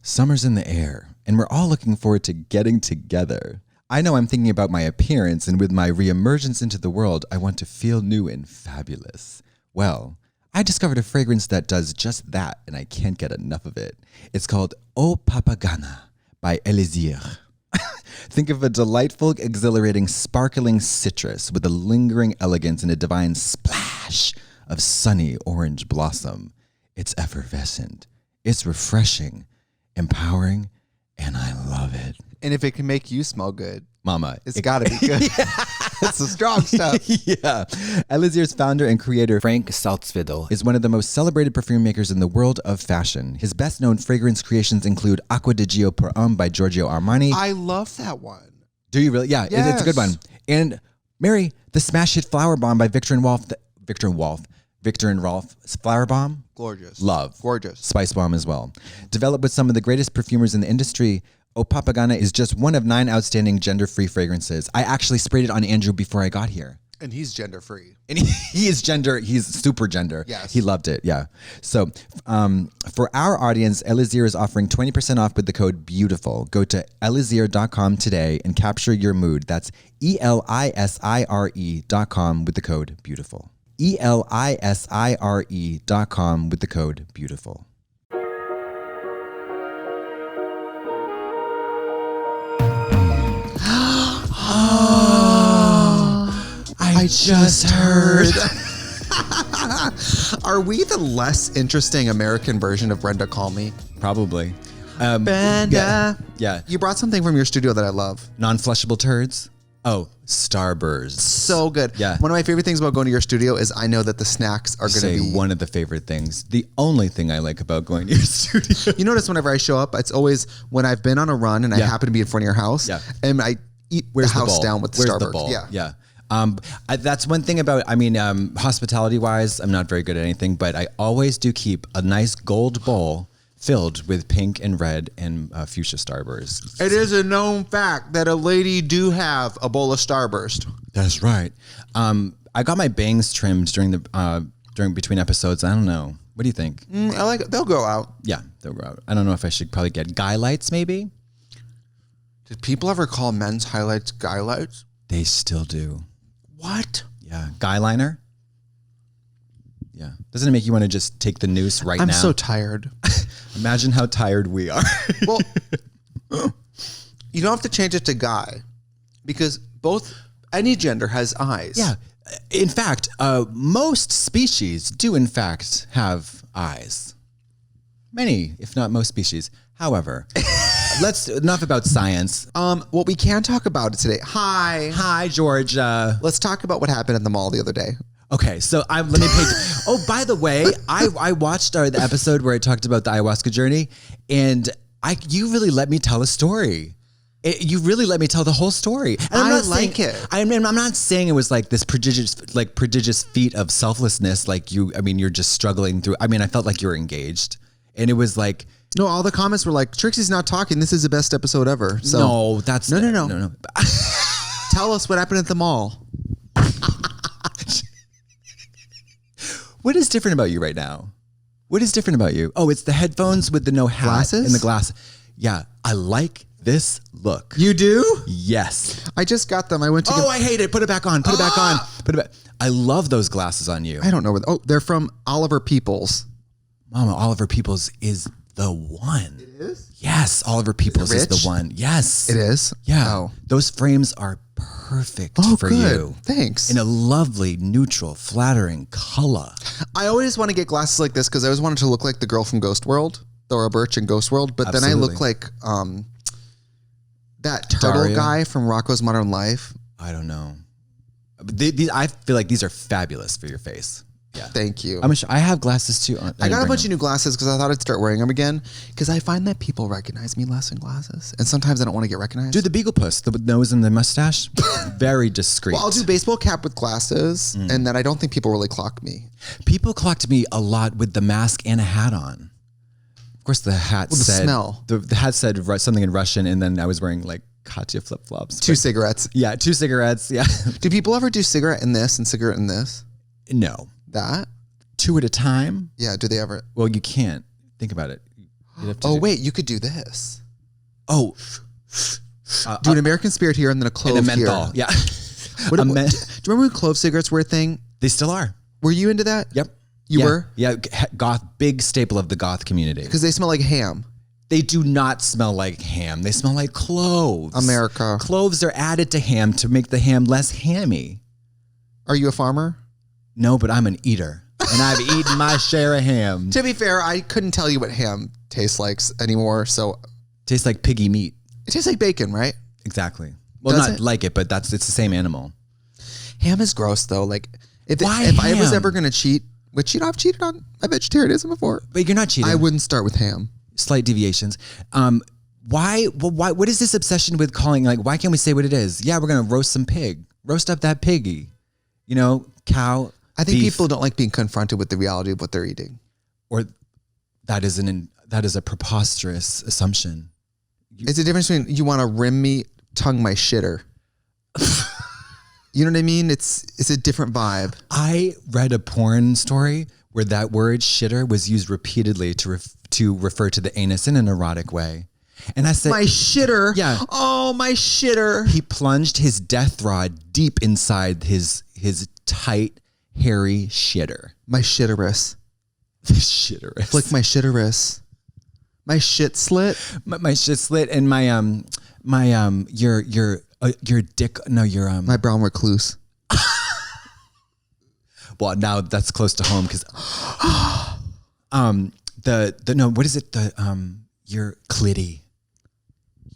Summer's in the air, and we're all looking forward to getting together. I know I'm thinking about my appearance, and with my reemergence into the world, I want to feel new and fabulous. Well, I discovered a fragrance that does just that, and I can't get enough of it. It's called Eau Papagana by Elixir. Think of a delightful, exhilarating, sparkling citrus with a lingering elegance and a divine splash of sunny orange blossom. It's effervescent. It's refreshing, empowering, and I love it. And if it can make you smell good, Mama, it's got to be good. It's the strong stuff. Yeah. Elixir's founder and creator, Frank Salzwedel, is one of the most celebrated perfume makers in the world of fashion. His best-known fragrance creations include Acqua di Gio per Homme by Giorgio Armani. I love that one. Do you really? Yeah, yes. It's a good one. And Mary, the smash hit Flower Bomb by Victor and Rolf Flower Bomb. Gorgeous. Love. Gorgeous. Spice Bomb as well. Developed with some of the greatest perfumers in the industry, Eau Papagana is just one of 9 outstanding gender-free fragrances. I actually sprayed it on Andrew before I got here. And he's gender-free. And he's super gender. Yes. He loved it, yeah. So for our audience, Elixir is offering 20% off with the code BEAUTIFUL. Go to elixir.com today and capture your mood. That's ELISIRE.com with the code BEAUTIFUL. ELISIRE.com with the code BEAUTIFUL. I just heard. Are we the less interesting American version of Brenda Call Me? Probably. Brenda. Yeah. You brought something from your studio that I love. Non-Flushable Turds. Oh, Starburst. So good. Yeah. One of my favorite things about going to your studio is I know that the snacks are going to be one of the favorite things. The only thing I like about going to your studio. You notice whenever I show up, it's always when I've been on a run and I happen to be in front of your house. Yeah. And I eat the house down with the Where's Starburst. the bowl? Yeah. That's one thing about, hospitality wise, I'm not very good at anything, but I always do keep a nice gold bowl filled with pink and red and fuchsia Starburst. It is a known fact that a lady do have a bowl of Starburst. That's right. I got my bangs trimmed during between episodes. I don't know. What do you think? I like it. They'll go out. Yeah, they'll go out. I don't know if I should probably get guy lights maybe. Did people ever call men's highlights guy lights? They still do. What? Yeah. Guy liner? Yeah. Doesn't it make you want to just take the noose right now? I'm so tired. Imagine how tired we are. Well, you don't have to change it to guy because any gender has eyes. Yeah. In fact, most species do in fact have eyes. Many, if not most species. However, enough about science. What we can talk about today. Hi, George. Let's talk about what happened at the mall the other day. Okay, so let me paint. Oh, by the way, I watched the episode where I talked about the ayahuasca journey, and you really let me tell a story. You really let me tell the whole story. And I'm not saying it was like this prodigious feat of selflessness. Like you're just struggling through. I felt like you were engaged, and it was like. No, all the comments were like, Trixie's not talking. This is the best episode ever. So no, that's no. Tell us what happened at the mall. What is different about you right now? What is different about you? Oh, it's the headphones with the no hat glasses and the glass. Yeah, I like this look. You do? Yes. I just got them. I went to. I hate it. Put it back on. Put it back on. Put it back. I love those glasses on you. I don't know where. They're from Oliver Peoples. Mama, Oliver Peoples is the one. It is? Yes, Oliver Peoples is the one. Yes. It is? Yeah. Oh. Those frames are perfect for good. you. Thanks. In a lovely, neutral, flattering color. I always want to get glasses like this because I always wanted to look like the girl from Ghost World, Thora Birch in Ghost World, but Absolutely. then I look like that turtle Dario? guy from Rocko's Modern Life. I don't know. I feel like these are fabulous for your face. Yeah. Thank you. I have glasses too. I got a bunch of new glasses because I thought I'd start wearing them again because I find that people recognize me less in glasses. And sometimes I don't want to get recognized. Do the beagle puss, the nose and the mustache. Very discreet. Well, I'll do baseball cap with glasses and then I don't think people really clock me. People clocked me a lot with the mask and a hat on. Of course, the hat said... the smell. The hat said something in Russian and then I was wearing like Katya flip-flops. 2 cigarettes. Yeah, 2 cigarettes. Yeah. Do people ever do cigarette in this and cigarette in this? No. That? 2 at a time? Yeah, do they ever? Well, you can't. Think about it. Oh, wait, you could do this. Oh. Do an American Spirit here and then a clove and a menthol. here. Yeah. Do you remember when clove cigarettes were a thing? They still are. Were you into that? Yep. You were? Yeah. Goth, big staple of the goth community. Because they smell like ham. They do not smell like ham. They smell like cloves. America. Cloves are added to ham to make the ham less hammy. Are you a farmer? No, but I'm an eater. And I've eaten my share of ham. To be fair, I couldn't tell you what ham tastes like anymore. So Tastes like piggy meat. it tastes like bacon, right? Exactly. Well, Does not it? like it, but it's the same animal. Ham is gross though. Like if Why I was ham? ever going to cheat, which I've cheated on my vegetarianism before. But you're not cheating. I wouldn't start with ham. Slight deviations. Why? Well, why? What is this obsession with calling? Like, why can't we say what it is? Yeah, we're gonna roast some pig. Roast up that piggy. You know, cow. I think beef, people don't like being confronted with the reality of what they're eating. Or that is a preposterous assumption. It's a difference between you want to rim me, tongue my shitter. You know what I mean? It's a different vibe. I read a porn story where that word shitter was used repeatedly to refer to the anus in an erotic way. And I said, My shitter. Yeah. Oh, my shitter. he plunged his death rod deep inside his tight, hairy shitter. My shitterus. The shitterus. Flick my shitterus. My shit slit. My shit slit and your dick. No, your My brown recluse. Well, now that's close to home because what is it? Your clitty.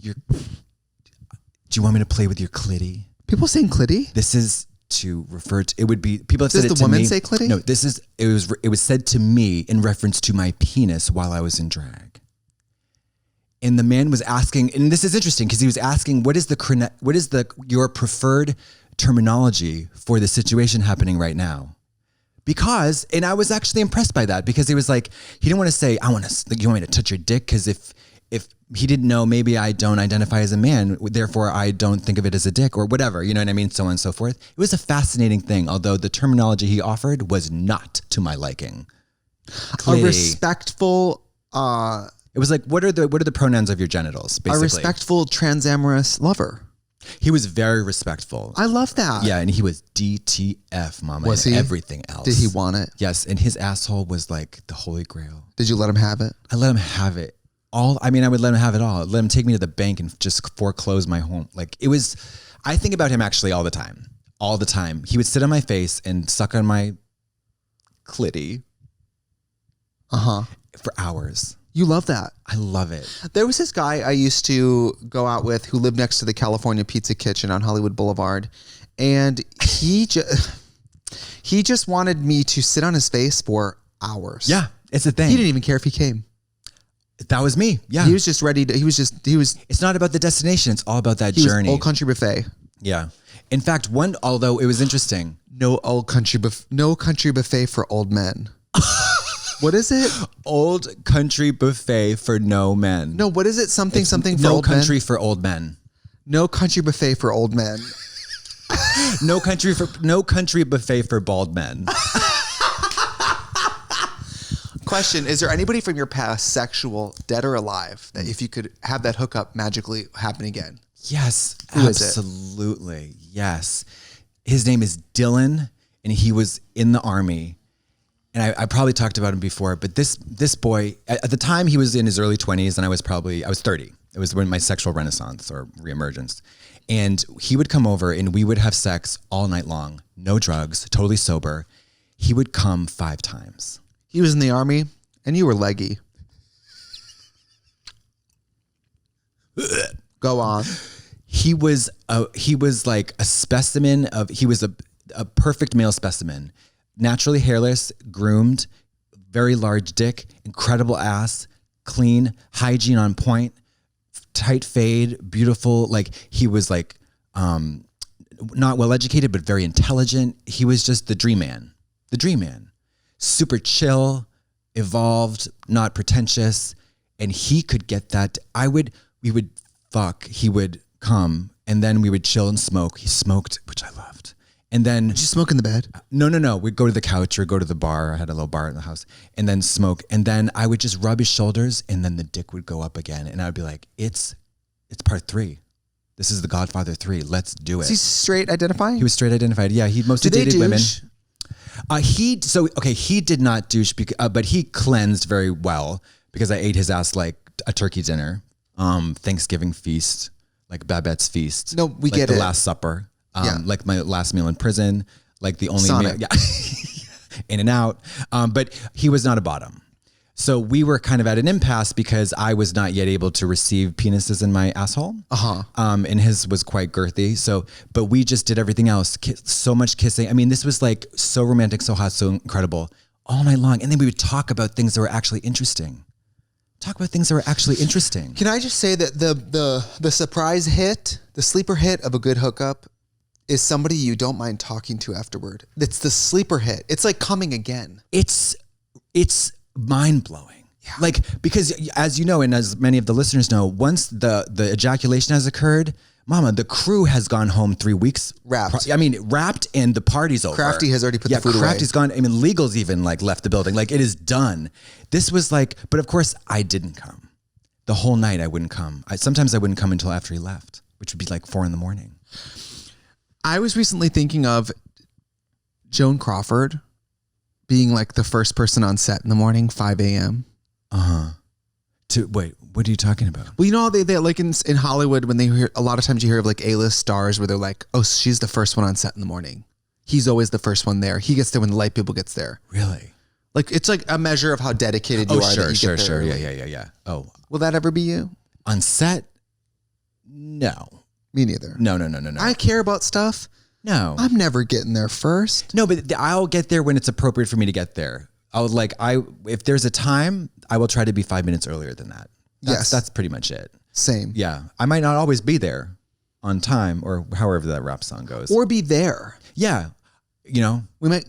Do you want me to play with your clitty? People saying clitty? This is to refer to. It would be people have Does said it the to woman me. say clitty? No, it was said to me in reference to my penis while I was in drag. And the man was asking, and this is interesting because he was asking, what is your preferred terminology for the situation happening right now? Because, and I was actually impressed by that because he was like, he didn't want to say, you want me to touch your dick? Because if he didn't know, maybe I don't identify as a man, therefore I don't think of it as a dick or whatever, you know what I mean? So on and so forth. It was a fascinating thing, although the terminology he offered was not to my liking. Clitty. A respectful, It was like, what are the pronouns of your genitals, basically? a respectful transamorous lover. He was very respectful. I love that. Yeah, and he was DTF, mama, Was and he? everything else. Did he want it? Yes, and his asshole was like the holy grail. Did you let him have it? I let him have it. I would let him have it all. Let him take me to the bank and just foreclose my home. Like it was, I think about him actually all the time. All the time. He would sit on my face and suck on my clitty. For hours. You love that. I love it. There was this guy I used to go out with who lived next to the California Pizza Kitchen on Hollywood Boulevard. And he just wanted me to sit on his face for hours. Yeah, it's a thing. He didn't even care if he came. That was me. Yeah. He was just ready to, It's not about the destination. It's all about that he journey. was Old Country Buffet. Yeah. In fact, although it was interesting. No country buffet for old men. What is it? Old country buffet for no men. No, what is it? Something for no old country men? for old men. No country buffet for old men. No country buffet for bald men. Question, is there anybody from your past, sexual, dead or alive, that if you could have that hookup magically happen again? Yes, Who is it? absolutely. Yes. His name is Dylan, and he was in the Army. And I probably talked about him before, but this boy, at the time he was in his early 20s, and I was 30. It was when my sexual renaissance or reemergence. And he would come over and we would have sex all night long. No drugs, totally sober. He would come 5 times. He was in the Army, and you were leggy. Go on. He was like a specimen of, he was a perfect male specimen. Naturally hairless, groomed, very large dick, incredible ass, clean, hygiene on point, tight fade, beautiful. Like he was like, not well educated, but very intelligent. He was just the dream man. Super chill, evolved, not pretentious. And he could get that. We would fuck, he would come, and then we would chill and smoke. He smoked, which I loved. And then Did you smoke in the bed? no. We'd go to the couch or go to the bar. I had a little bar in the house and then smoke. And then I would just rub his shoulders and then the dick would go up again. And I'd be like, it's part 3. This is The Godfather 3. Let's do it. Is he straight identifying? He was straight identified. Yeah. He mostly dated women. He did not douche, but he cleansed very well because I ate his ass like a turkey dinner, Thanksgiving feast, like Babette's feast. No, we like get the it. Last Supper. Like my last meal in prison, like the only meal, in and out. But he was not a bottom. So we were kind of at an impasse because I was not yet able to receive penises in my asshole. And his was quite girthy. So, but we just did everything else. So much kissing. I mean, this was like so romantic, so hot, so incredible all night long. And then we would talk about things that were actually interesting. Can I just say that the surprise hit, the sleeper hit of a good hookup is somebody you don't mind talking to afterward. It's the sleeper hit. It's like coming again. It's mind blowing. Yeah. Like, because as you know, and as many of the listeners know, once the ejaculation has occurred, mama, the crew has gone home 3 weeks. Wrapped, and the party's over. Crafty has already put the food away. Crafty's gone. I mean, Legal's even like left the building. Like, it is done. This was like, but of course I didn't come. The whole night I wouldn't come. Sometimes I wouldn't come until after he left, which would be like 4 a.m. I was recently thinking of Joan Crawford being like the first person on set in the morning, 5 a.m. Wait, what are you talking about? Well, you know, they like in Hollywood, when they hear, a lot of times you hear of like A-list stars where they're like, oh, she's the first one on set in the morning. He's always the first one there. He gets there when the light people gets there. Really? Like, it's like a measure of how dedicated you are. Sure. Yeah. Oh. Will that ever be you? On set? No. Me neither. No. I care about stuff. No. I'm never getting there first. No, but I'll get there when it's appropriate for me to get there. If there's a time, I will try to be 5 minutes earlier than that. That's pretty much it. Same. Yeah. I might not always be there on time or however that rap song goes. Or be there. Yeah. You know, we might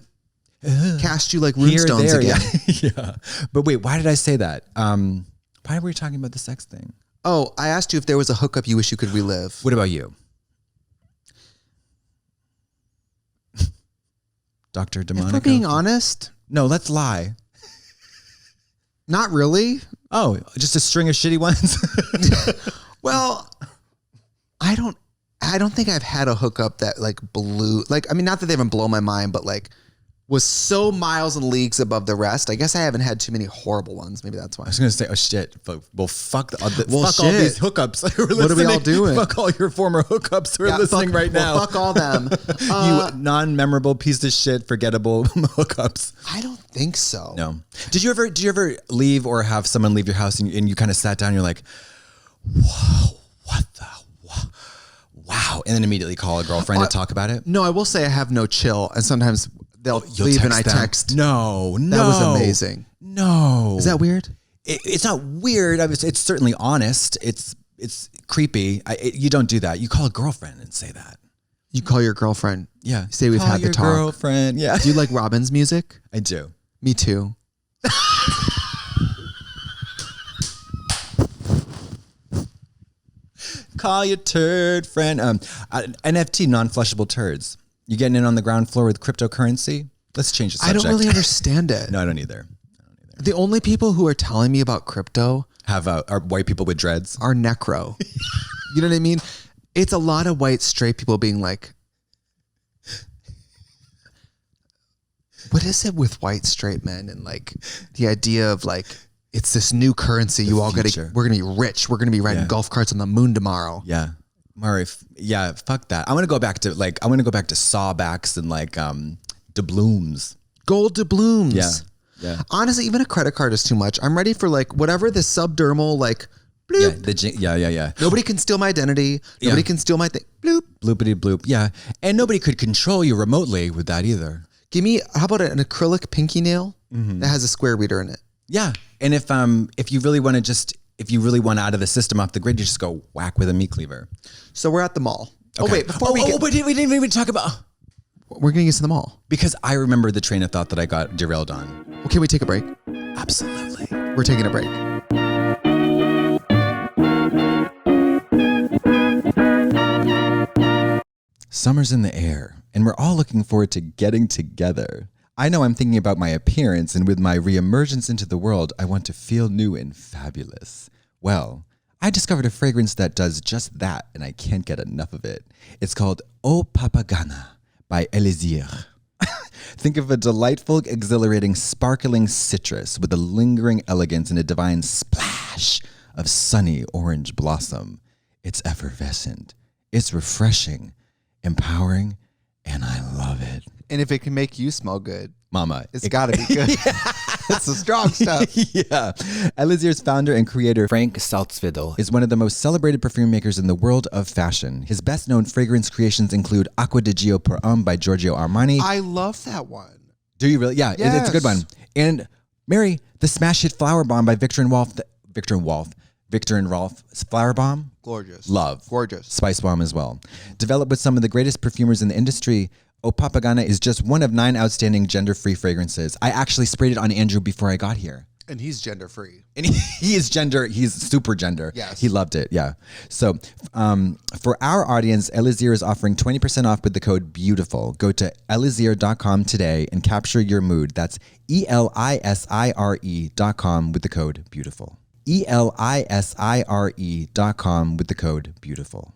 cast you like runestones again. Yeah. But wait, why did I say that? Why were we talking about the sex thing? Oh, I asked you if there was a hookup you wish you could relive. What about you? Dr. DeMonico? If we're being honest. No, let's lie. Not really. Oh, just a string of shitty ones? Well, I don't think I've had a hookup that like blew, like, I mean, not that they haven't blown my mind, but like was so miles and leagues above the rest. I guess I haven't had too many horrible ones. Maybe that's why. I was going to say, oh shit. Well, fuck all these hookups. What are we all doing? Fuck all your former hookups who are listening right now. Fuck all them. You non-memorable piece of shit, forgettable hookups. I don't think so. No. Did you ever leave or have someone leave your house and you kind of sat down and you're like, whoa, what the, wow. And then immediately call a girlfriend to talk about it? No, I will say I have no chill. And sometimes they'll leave and I text. No. That was amazing. No. Is that weird? It's not weird. It's certainly honest. It's creepy. You don't do that. You call a girlfriend and say that. You call your girlfriend. Yeah. You say we've had the talk. Girlfriend. Yeah. Do you like Robin's music? I do. Me too. Call your turd friend. NFT, non-flushable turds. You getting in on the ground floor with cryptocurrency? Let's change the subject. I don't really understand it. No, I don't either. The only people who are telling me about crypto are white people with dreads. Are necro. You know what I mean? It's a lot of white straight people being like, what is it with white straight men and like the idea of like, it's this new currency. We're going to be rich. We're going to be riding golf carts on the moon tomorrow. Yeah. Murray, fuck that. I want to go back to sawbacks and like doubloons. Gold doubloons. Yeah. Honestly, even a credit card is too much. I'm ready for like whatever the subdermal like bloop. Yeah. Nobody can steal my identity. Nobody can steal my thing. Bloop. Bloopity bloop. Yeah. And nobody could control you remotely with that either. How about an acrylic pinky nail that has a square reader in it? Yeah. And if you really want out of the system off the grid, you just go whack with a meat cleaver. So we're at the mall. Okay. Oh wait, before we didn't even talk about. We're gonna get to the mall because I remember the train of thought that I got derailed on. Well, can we take a break? Absolutely. We're taking a break. Summer's in the air, and we're all looking forward to getting together. I know I'm thinking about my appearance, and with my reemergence into the world, I want to feel new and fabulous. Well, I discovered a fragrance that does just that, and I can't get enough of it. It's called Eau Papagana by Elixir. Think of a delightful, exhilarating, sparkling citrus with a lingering elegance and a divine splash of sunny orange blossom. It's effervescent. It's refreshing, empowering, and I love it. And if it can make you smell good, Mama, it's got to be good. It's the strong stuff. Yeah. Elixir's founder and creator, Frank Salzwedel, is one of the most celebrated perfume makers in the world of fashion. His best-known fragrance creations include Acqua di Gio per Homme by Giorgio Armani. I love that one. Do you really? Yeah, yes. It's a good one. And Mary, the smash hit Flower Bomb by Victor and Rolf Flower Bomb. Gorgeous. Love. Gorgeous. Spice Bomb as well. Developed with some of the greatest perfumers in the industry, Eau Papagana is just one of 9 outstanding gender-free fragrances. I actually sprayed it on Andrew before I got here. And he's gender-free. And he's super gender. Yes. He loved it, yeah. So for our audience, Elixir is offering 20% off with the code BEAUTIFUL. Go to elixir.com today and capture your mood. That's ELISIRE.com with the code BEAUTIFUL. ELISIRE.com with the code BEAUTIFUL.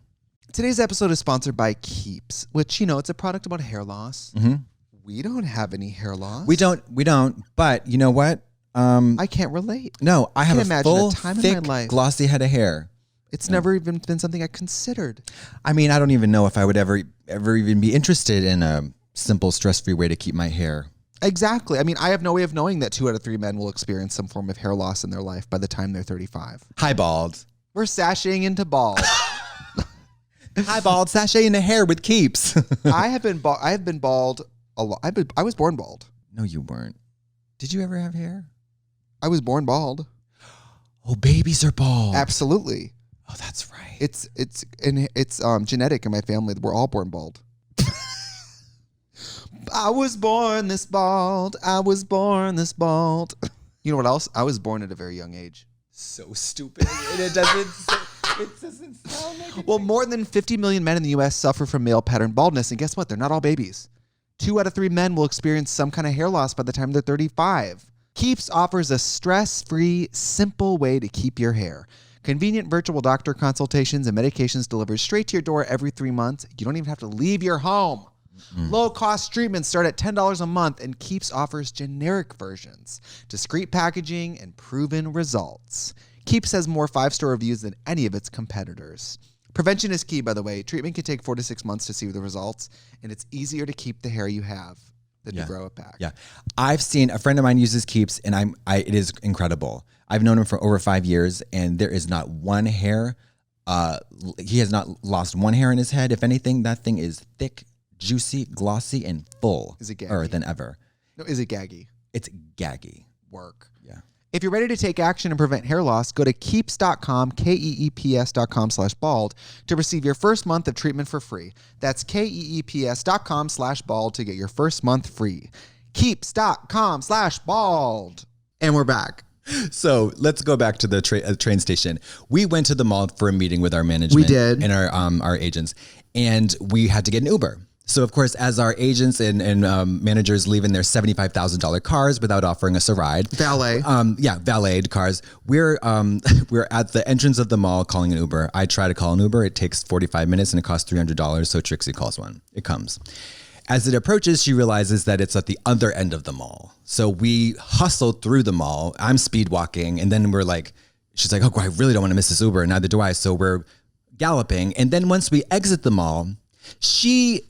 Today's episode is sponsored by Keeps, which, it's a product about hair loss. Mm-hmm. We don't have any hair loss. We don't, but you know what? I can't relate. No, I have a full, time thick, in my life. glossy head of hair. It's never even been something I considered. I mean, I don't even know if I would ever even be interested in a simple, stress-free way to keep my hair. Exactly. I mean, I have no way of knowing that 2 out of 3 men will experience some form of hair loss in their life by the time they're 35. Hi, bald. We're sashaying into bald. Hi, bald. Sashay in the hair with Keeps. I have been bald a lot. I was born bald. No, you weren't. Did you ever have hair? I was born bald. Oh, babies are bald. Absolutely. Oh, that's right. It's genetic in my family. We're all born bald. I was born this bald. I was born this bald. You know what else? I was born at a very young age. So stupid. And it doesn't sound like it. Well, more than 50 million men in the U.S. suffer from male pattern baldness. And guess what? They're not all babies. 2 out of 3 men will experience some kind of hair loss by the time they're 35. Keeps offers a stress-free, simple way to keep your hair. Convenient virtual doctor consultations and medications delivered straight to your door every 3 months. You don't even have to leave your home. Low-cost treatments start at $10 a month, and Keeps offers generic versions, discreet packaging, and proven results. Keeps has more 5-star reviews than any of its competitors. Prevention is key, by the way. Treatment can take 4 to 6 months to see the results, and it's easier to keep the hair you have than to grow it back. Yeah. I've seen a friend of mine uses Keeps, and it is incredible. I've known him for over 5 years, and there is not one hair. He has not lost one hair in his head. If anything, that thing is thick, juicy, glossy, and full. Is it gaggy? Than ever. No, is it gaggy? It's gaggy. Work. Yeah. If you're ready to take action and prevent hair loss, go to keeps.com, keeps.com/bald to receive your first month of treatment for free. That's keeps.com/bald to get your first month free. Keeps.com/bald. And we're back. So let's go back to the train station. We went to the mall for a meeting with our management. We did. And our agents. And we had to get an Uber. So, of course, as our agents and managers leave in their $75,000 cars without offering us a ride. Valet. Valeted cars. We're at the entrance of the mall calling an Uber. I try to call an Uber. It takes 45 minutes and it costs $300. So Trixie calls one. It comes. As it approaches, she realizes that it's at the other end of the mall. So we hustle through the mall. I'm speed walking. And then she's like, oh, I really don't want to miss this Uber. And neither do I. So we're galloping. And then once we exit the mall, she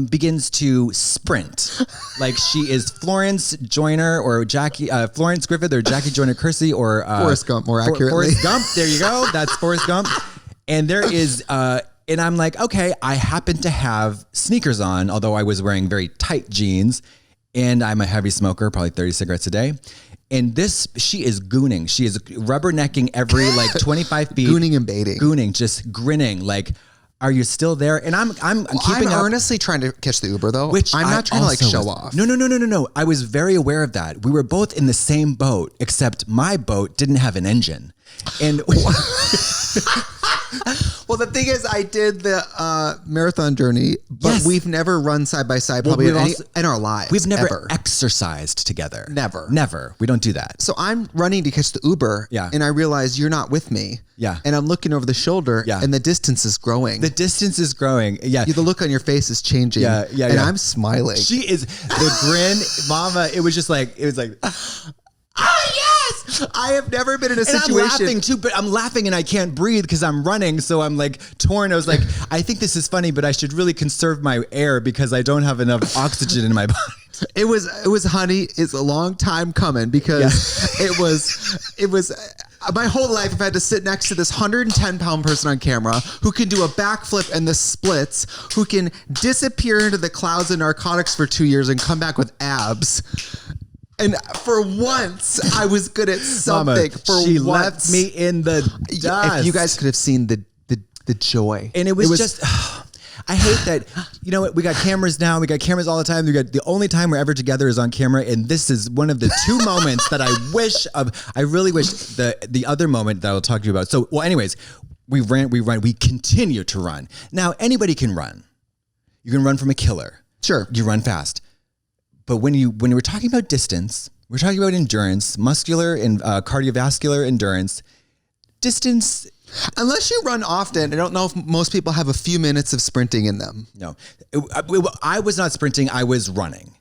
begins to sprint like she is Florence Joyner or Florence Griffith or Jackie Joyner Kersey or Forrest Gump, more accurately. Forrest Gump. There you go. That's Forrest Gump. And there is, and I'm like, okay, I happen to have sneakers on, although I was wearing very tight jeans, and I'm a heavy smoker, probably 30 cigarettes a day. And she is gooning. She is rubbernecking every 25 feet. Gooning and baiting. Gooning, just grinning like, are you still there? And I'm keeping up. I'm earnestly trying to catch the Uber, though. Which I'm not trying to show off. No. I was very aware of that. We were both in the same boat, except my boat didn't have an engine. And well, the thing is, I did the marathon journey But we've never run side by side probably in our lives. We've never ever. exercised together. Never. We don't do that. So I'm running to catch the Uber and I realize you're not with me. Yeah. And I'm looking over the shoulder and the distance is growing. The distance is growing. Yeah. The look on your face is changing. Yeah. And I'm smiling. She is the grin, mama. It was like, oh yes! I have never been in a situation. I'm laughing too, but I'm laughing and I can't breathe because I'm running. So I'm like torn. I was like, I think this is funny, but I should really conserve my air because I don't have enough oxygen in my body. It was, honey, it's a long time coming because it was my whole life I've had to sit next to this 110-pound person on camera who can do a backflip and the splits, who can disappear into the clouds of narcotics for 2 years and come back with abs. And for once, I was good at something. Mama, she left me in the dust. If you guys could have seen the joy. And it was just... I hate that, you know what, we got cameras now. We got cameras all the time. We got the only time we're ever together is on camera. And this is one of the two moments that I really wish the other moment that I'll talk to you about. So, well, anyways, we continue to run. Now, anybody can run. You can run from a killer. Sure. You run fast. But when we're talking about distance, we're talking about endurance, muscular and cardiovascular endurance, distance. Unless you run often, I don't know if most people have a few minutes of sprinting in them. No, I was not sprinting. I was running.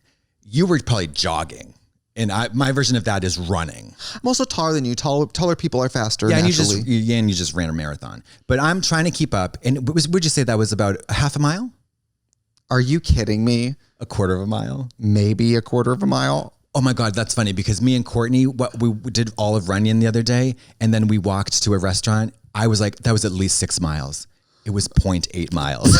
You were probably jogging. And my version of that is running. I'm also taller than you. Taller people are faster. Yeah, naturally. and you just ran a marathon. But I'm trying to keep up. And would you say that was about half a mile? Are you kidding me? A quarter of a mile? Maybe a quarter of a mile. Oh my God, that's funny because me and Courtney, we did Olive Runyon the other day, and then we walked to a restaurant. I was like, that was at least 6 miles. It was 0.8 miles.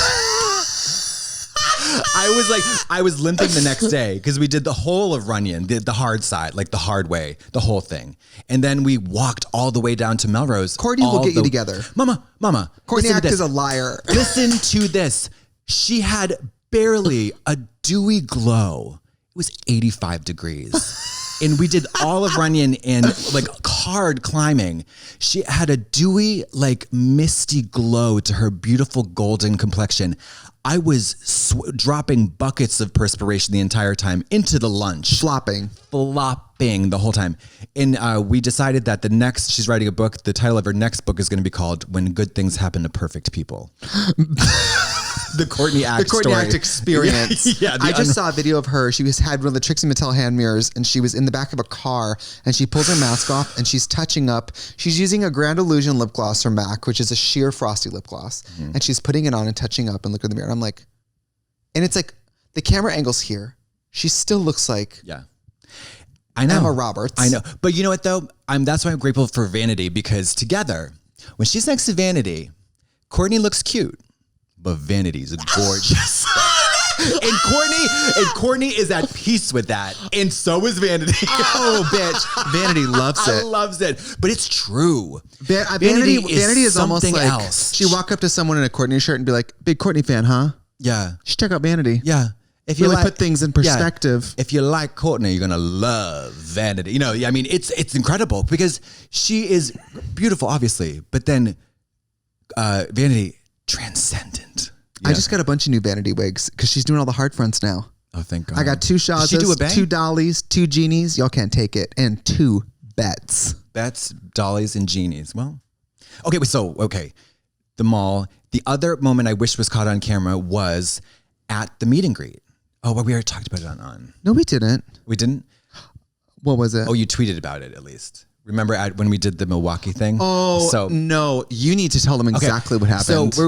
I was limping the next day because we did the whole of Runyon, the hard side, like the hard way, the whole thing. And then we walked all the way down to Melrose. Courtney will get you together. Mama. Courtney Act is a liar. Listen to this. She had barely a dewy glow. It was 85 degrees. And we did all of Runyon and like hard climbing. She had a dewy, like misty glow to her beautiful golden complexion. I was dropping buckets of perspiration the entire time into the lunch. Flopping the whole time. And we decided that she's writing a book. The title of her next book is going to be called When Good Things Happen to Perfect People. The Courtney Act experience. Yeah, I just saw a video of her. She had one of the Trixie Mattel hand mirrors and she was in the back of a car and she pulls her mask off and she's touching up. She's using a Grand Illusion lip gloss from MAC, which is a sheer frosty lip gloss. Mm-hmm. And she's putting it on and touching up and looking in the mirror. And I'm like, and it's like the camera angle's here. She still looks like I know. Emma Roberts. I know. But you know what though? That's why I'm grateful for Vanity because together, when she's next to Vanity, Courtney looks cute. But Vanity's gorgeous. and Courtney is at peace with that. And so is Vanity. Oh, bitch. Vanity loves it. Loves it. But it's true. Vanity is almost like else. She walk up to someone in a Courtney shirt and be like, big Courtney fan, huh? Yeah. You should check out Vanity. Yeah. If you really put things in perspective. If you like Courtney, you're going to love Vanity. You know, I mean, it's incredible because she is beautiful, obviously. But then Vanity, transcendent. Yeah. I just got a bunch of new Vanity wigs because she's doing all the hard fronts now. Oh, thank God. I got 2 Shazas, 2 Dollies, 2 Genies. Y'all can't take it. And 2 Bets. Bets, Dollies, and Genies. Well, okay. The mall. The other moment I wish was caught on camera was at the meet and greet. Oh, well, we already talked about it on. No, we didn't. We didn't? What was it? Oh, you tweeted about it at least. Remember when we did the Milwaukee thing? Oh, no. You need to tell them exactly what happened. So we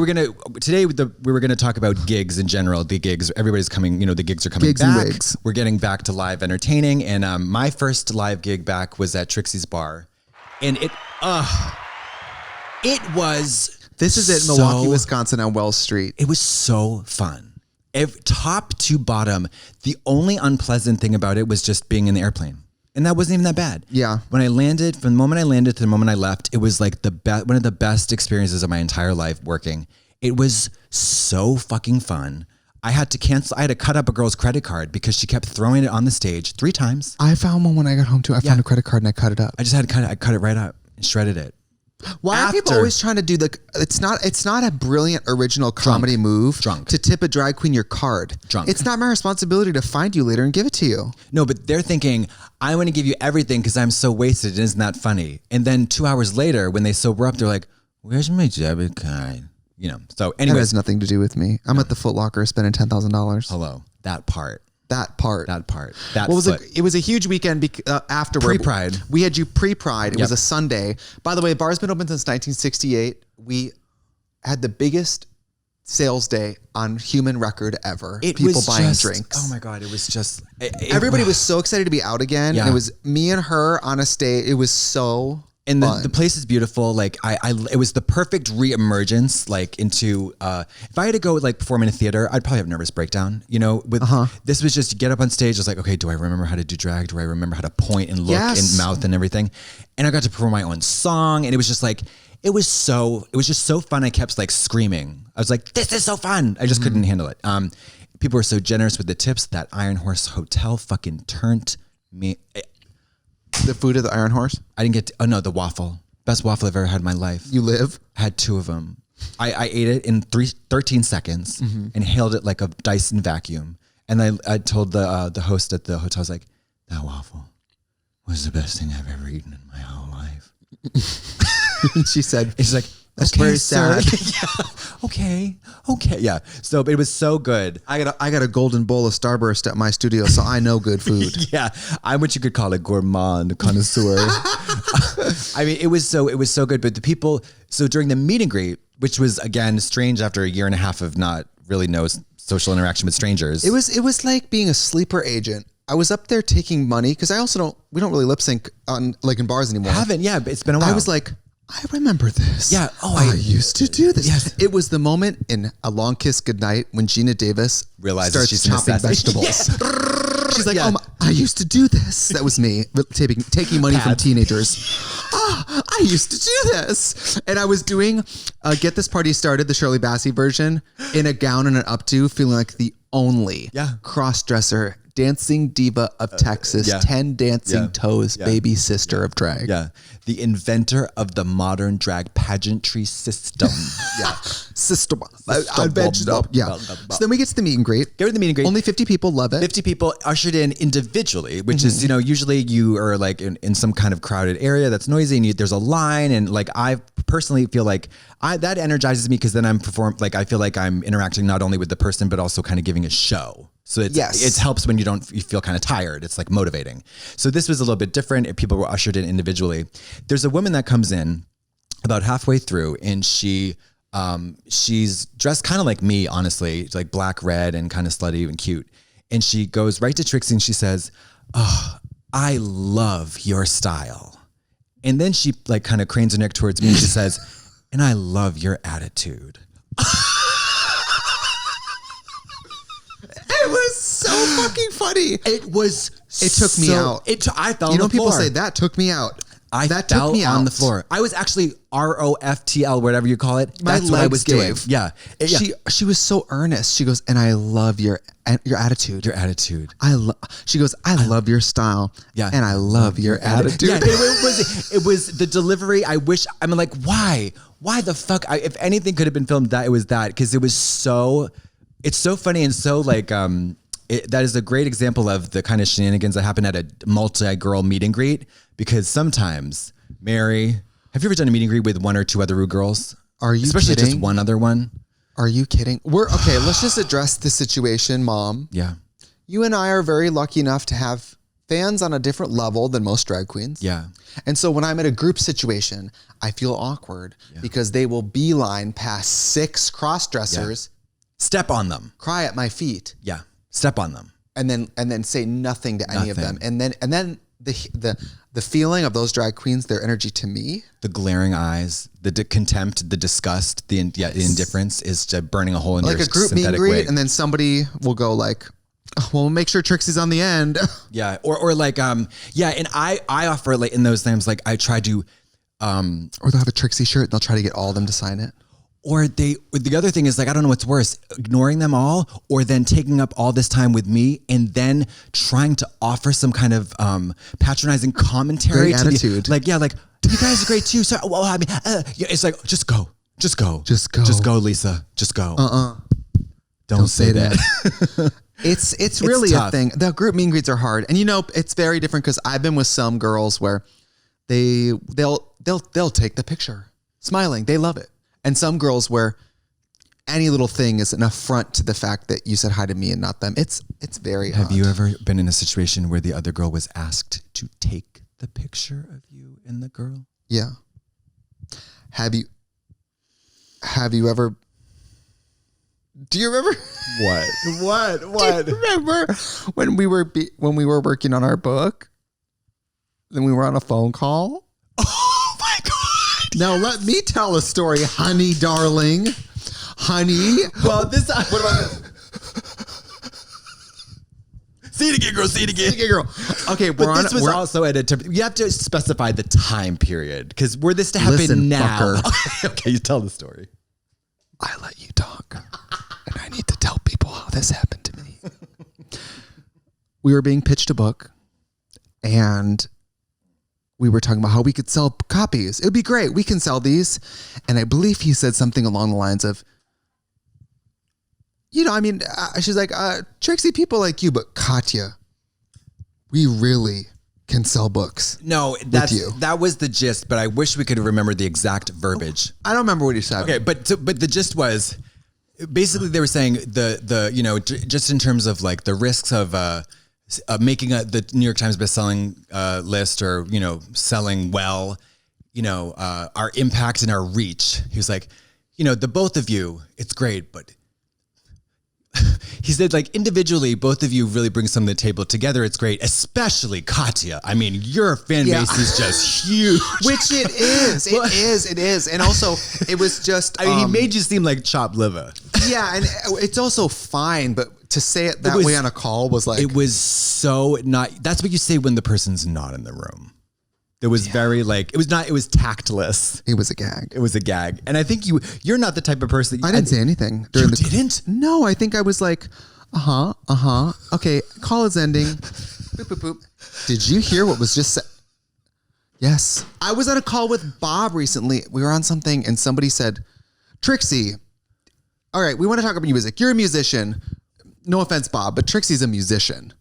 were gonna talk about gigs in general. The gigs, everybody's coming. You know, the gigs are coming gigs back. And wigs. We're getting back to live entertaining, and my first live gig back was at Trixie's Bar, and it was. This is at Milwaukee, Wisconsin, on Wells Street. It was so fun. Top to bottom, the only unpleasant thing about it was just being in the airplane. And that wasn't even that bad. Yeah. When I landed, from the moment I landed to the moment I left, it was like one of the best experiences of my entire life working. It was so fucking fun. I had to cut up a girl's credit card because she kept throwing it on the stage 3 times. I found one when I got home too. I found a credit card and I cut it up. I just had to cut it. I cut it right up and shredded it. Why are people always trying to do it's not a brilliant original comedy move to tip a drag queen your card. It's not my responsibility to find you later and give it to you. No, but they're thinking, I want to give you everything because I'm so wasted. Isn't that funny? And then 2 hours later, when they sober up, they're like, where's my debit card? You know, so anyway. That has nothing to do with me. I'm at the Foot Locker spending $10,000. Hello. That part. It was a huge weekend afterward. Pre-Pride. We had you pre-Pride. It was a Sunday. By the way, bar's been open since 1968. We had the biggest sales day on human record ever. People buying drinks. Oh my God. It was just. Everybody was so excited to be out again. Yeah. It was me and her on a stage. It was so And the place is beautiful. Like it was the perfect re-emergence. Like into, if I had to go like perform in a theater, I'd probably have a nervous breakdown. You know, this was just get up on stage. I was like, okay, do I remember how to do drag? Do I remember how to point and look and mouth and everything? And I got to perform my own song, and it was just like, it was just so fun. I kept like screaming. I was like, this is so fun. I just couldn't handle it. People were so generous with the tips. That Iron Horse Hotel fucking turned me. The food at the Iron Horse? I didn't get the waffle. Best waffle I've ever had in my life. You live? I had 2 of them. I ate it in 13 seconds, inhaled it like a Dyson vacuum. And I told the host at the hotel, I was like, that waffle was the best thing I've ever eaten in my whole life. She said, she's like, that's very sad. Okay. Yeah. So it was so good. I got a golden bowl of Starburst at my studio, so I know good food. Yeah. I'm what you could call a gourmand connoisseur. I mean, it was so good. But the people, so during the meet and greet, which was again strange after a year and a half of not really no social interaction with strangers. It was like being a sleeper agent. I was up there taking money because we don't really lip sync on like in bars anymore. Haven't, yeah, but it's been a while. I was like, I remember this. Yeah. Oh, I used to do this. Yes. It was the moment in A Long Kiss Goodnight when Gina Davis realizes she's chopping vegetables. She's like, I used to do this. That was me taking money from teenagers. I used to do this. And I was doing Get This Party Started, the Shirley Bassey version, in a gown and an updo, feeling like the only cross-dresser dancing diva of Texas, 10 dancing toes, baby sister of drag. Yeah. The inventor of the modern drag pageantry system. System. I bench it up. Yeah. So then we get to the meet and greet. Only 50 people, love it. 50 people ushered in individually, which is, usually you are like in some kind of crowded area that's noisy and there's a line. And like, I personally feel like that energizes me because then I feel like I'm interacting not only with the person, but also kind of giving a show. So it helps when you feel kind of tired. It's like motivating. So this was a little bit different. People were ushered in individually. There's a woman that comes in about halfway through, and she's dressed kind of like me, honestly, like black, red, and kind of slutty and cute. And she goes right to Trixie and she says, "Oh, I love your style." And then she like kind of cranes her neck towards me and she says, "And I love your attitude." It was so fucking funny. It took me out. I fell on the floor. People say that took me out. That fell on the floor. I was actually ROFTL, whatever you call it. That's what I was doing. Yeah. She was so earnest. She goes, "And I love your attitude. Your attitude." She goes, "I love your style. Yeah. And I love your attitude." Yeah, it was the delivery. I'm like, why? Why the fuck? If anything could have been filmed, it was that, because it was so. It's so funny and so like that is a great example of the kind of shenanigans that happen at a multi-girl meet and greet, because sometimes, Mary, have you ever done a meet and greet with 1 or 2 other girls? Are you Especially kidding? just one other one? Are you kidding? Okay, let's just address the situation, Mom. Yeah. You and I are very lucky enough to have fans on a different level than most drag queens. Yeah. And so when I'm at a group situation, I feel awkward because they will beeline past 6 cross-dressers. Yeah. Step on them. Cry at my feet. Yeah. Step on them. And then say nothing to any of them. And then the feeling of those drag queens, their energy to me. The glaring eyes, the contempt, the disgust, the indifference is just burning a hole in your like a group meet and greet, wig. and then somebody will go like, "Oh, well, we'll make sure Trixie's on the end." Yeah. Or like, and I offer like in those times, like I try to, or they'll have a Trixie shirt and they'll try to get all of them to sign it. Or the other thing is like, I don't know what's worse, ignoring them all or then taking up all this time with me and then trying to offer some kind of patronizing commentary. Great attitude. Like, you guys are great too. So, well, I mean, it's like, just go, Lisa, just go. Don't say that. It's really a thing. The group meet and greets are hard. And it's very different because I've been with some girls where they'll take the picture smiling. They love it. And some girls where any little thing is an affront to the fact that you said hi to me and not them. It's very Have odd. you ever been in a situation where the other girl was asked to take the picture of you and the girl? Yeah. Have you ever? Do you remember? What? Do you remember when we were working on our book? Then we were on a phone call. Oh my God. Now let me tell a story, honey, darling. Honey. Well, what about this? See it again, girl. See it again, girl. Okay, this was also at a. You have to specify the time period because were this to happen now? Okay, you tell the story. I let you talk, and I need to tell people how this happened to me. We were being pitched a book, and we were talking about how we could sell copies. It would be great. We can sell these. And I believe he said something along the lines of, she's like, Trixie, people like you, but Katya, we really can sell books. No, that was the gist, but I wish we could remember the exact verbiage. I don't remember what he said. Okay, but the gist was, basically they were saying just in terms of like the risks of making the New York Times bestselling list or, selling well, our impact and our reach. He was like, the both of you, it's great, but he said like individually, both of you really bring something to the table. Together, it's great, especially Katya. I mean, your fan base is just huge. Which it is. It is. And also, it was just... he made you seem like chopped liver. Yeah, and it's also fine, but to say it that way on a call was like... It was so not... That's what you say when the person's not in the room. It was very like... It was tactless. It was a gag. It was a gag. And I think you're not the type of person... I didn't say anything. Didn't? No, I think I was like, okay, call is ending. Boop, boop, boop. Did you hear what was just said? Yes. I was on a call with Bob recently. We were on something and somebody said, Trixie, all right, we want to talk about music. You're a musician. No offense, Bob, but Trixie's a musician.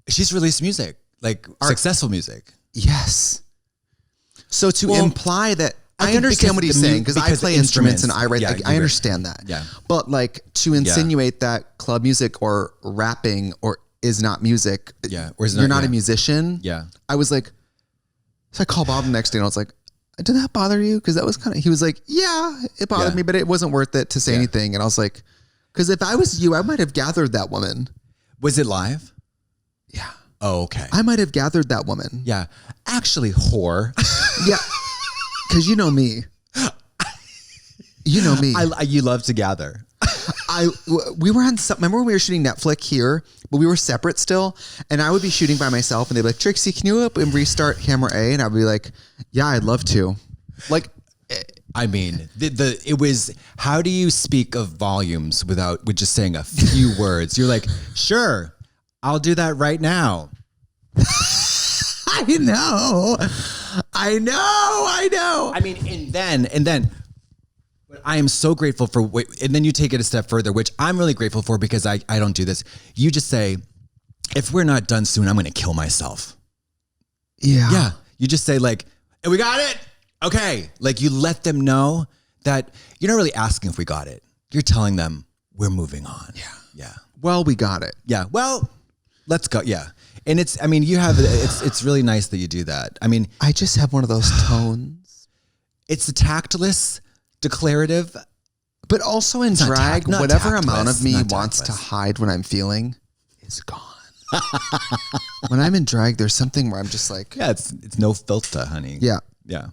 She's released music, like successful music. Yes. So to imply that, I understand what he's saying because I play instruments and I write. I understand that. Yeah. But like to insinuate that club music or rapping or is not music. Yeah. Or you're not a musician. Yeah. I was like, so I called Bob the next day and I was like, did that bother you? Because that was kind of, he was like, yeah, it bothered me, but it wasn't worth it to say anything. And I was like, because if I was you, I might have gathered that woman. Was it live? Yeah. Oh, okay. I might have gathered that woman. Yeah. Actually, whore. Yeah. Because you know me. You know me. You love to gather. We were on remember when we were shooting Netflix here, but we were separate still, and I would be shooting by myself and they'd be like, Trixie, can you up and restart camera A? And I'd be like, yeah, I'd love to. Like, I mean, it was, how do you speak of volumes with just saying a few words? You're like, sure, I'll do that right now. I know. I mean, and then I am so grateful for, and then you take it a step further, which I'm really grateful for because I don't do this. You just say, if we're not done soon, I'm going to kill myself. Yeah. Yeah. You just say like, we got it. Okay. Like you let them know that you're not really asking if we got it. You're telling them we're moving on. Yeah. Yeah. Well, we got it. Yeah. Well, let's go. Yeah. And it's really nice that you do that. I mean, I just have one of those tones. It's a tactless, declarative, but also in drag, whatever amount of me wants to hide what I'm feeling is gone. When I'm in drag, there's something where I'm just like, yeah, it's no filter, honey. Yeah. Yeah.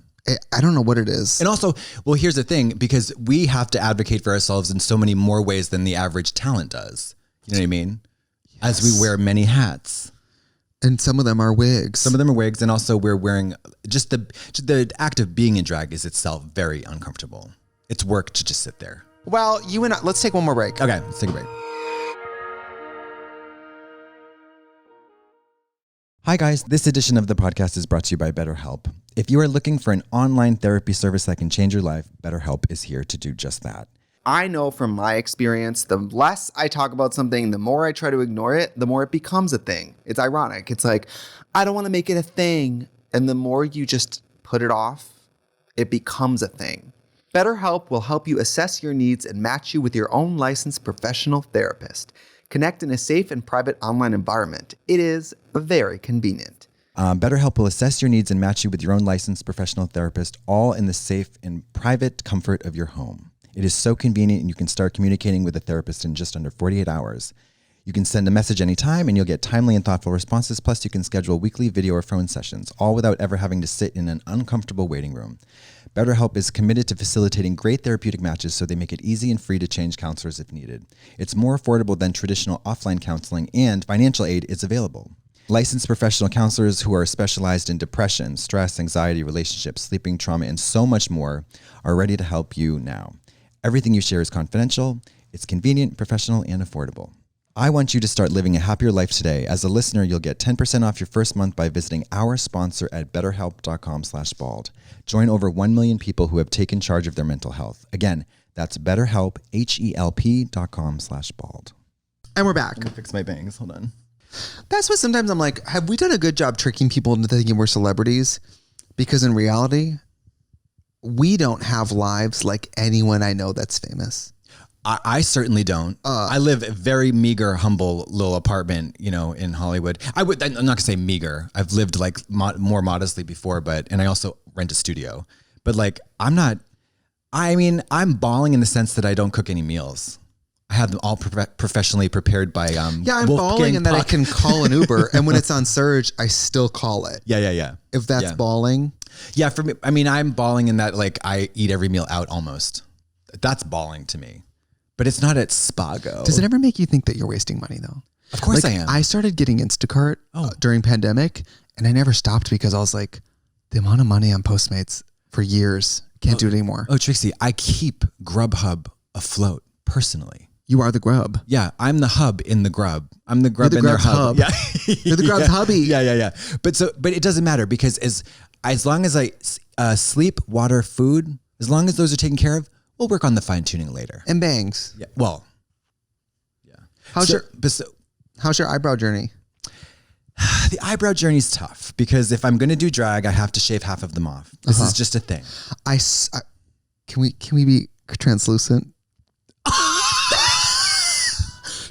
I don't know what it is. And also, well, here's the thing, because we have to advocate for ourselves in so many more ways than the average talent does. You know what I mean? Yes. As we wear many hats. And some of them are wigs. Some of them are wigs. And also we're wearing just the act of being in drag is itself very uncomfortable. It's work to just sit there. Well, you and I, let's take one more break. Okay, let's take a break. Hi guys, this edition of the podcast is brought to you by BetterHelp. If you are looking for an online therapy service that can change your life, BetterHelp is here to do just that. I know from my experience, the less I talk about something, the more I try to ignore it, the more it becomes a thing. It's ironic. It's like, I don't want to make it a thing. And the more you just put it off, it becomes a thing. BetterHelp will help you assess your needs and match you with your own licensed professional therapist. Connect in a safe and private online environment. It is very convenient. BetterHelp will assess your needs and match you with your own licensed professional therapist, all in the safe and private comfort of your home. It is so convenient, and you can start communicating with a therapist in just under 48 hours. You can send a message anytime, and you'll get timely and thoughtful responses. Plus, you can schedule weekly video or phone sessions, all without ever having to sit in an uncomfortable waiting room. BetterHelp is committed to facilitating great therapeutic matches, so they make it easy and free to change counselors if needed. It's more affordable than traditional offline counseling, and financial aid is available. Licensed professional counselors who are specialized in depression, stress, anxiety, relationships, sleeping, trauma, and so much more are ready to help you now. Everything you share is confidential, it's convenient, professional, and affordable. I want you to start living a happier life today. As a listener, you'll get 10% off your first month by visiting our sponsor at betterhelp.com/bald. Join over 1 million people who have taken charge of their mental health. Again, that's betterhelp, HELP.com/bald. And we're back. I'm gonna fix my bangs, hold on. That's what sometimes I'm like, have we done a good job tricking people into thinking we're celebrities? Because in reality, we don't have lives like anyone I know that's famous. I certainly don't. I live a very meager, humble little apartment, in Hollywood. I'm not gonna say meager. I've lived like more modestly before, and I also rent a studio. But like, I'm balling in the sense that I don't cook any meals. I have them all professionally prepared by I'm balling in that I can call an Uber, and when it's on surge, I still call it. Yeah. If that's balling. Yeah, for me, I'm balling in that like I eat every meal out almost. That's balling to me. But it's not at Spago. Does it ever make you think that you're wasting money though? Of course I am. I started getting Instacart during pandemic, and I never stopped because I was like, the amount of money on Postmates for years, can't do it anymore. Oh, Trixie, I keep Grubhub afloat personally. You are the grub. Yeah, I'm the hub in the grub. I'm the grub in their hub. Yeah. You're the grub's hubby. Yeah. But it doesn't matter because as long as I sleep, water, food, as long as those are taken care of, we'll work on the fine tuning later. And bangs. Yeah. Well. Yeah. How's your eyebrow journey? The eyebrow journey is tough because if I'm going to do drag, I have to shave half of them off. This is just a thing. Can we be translucent?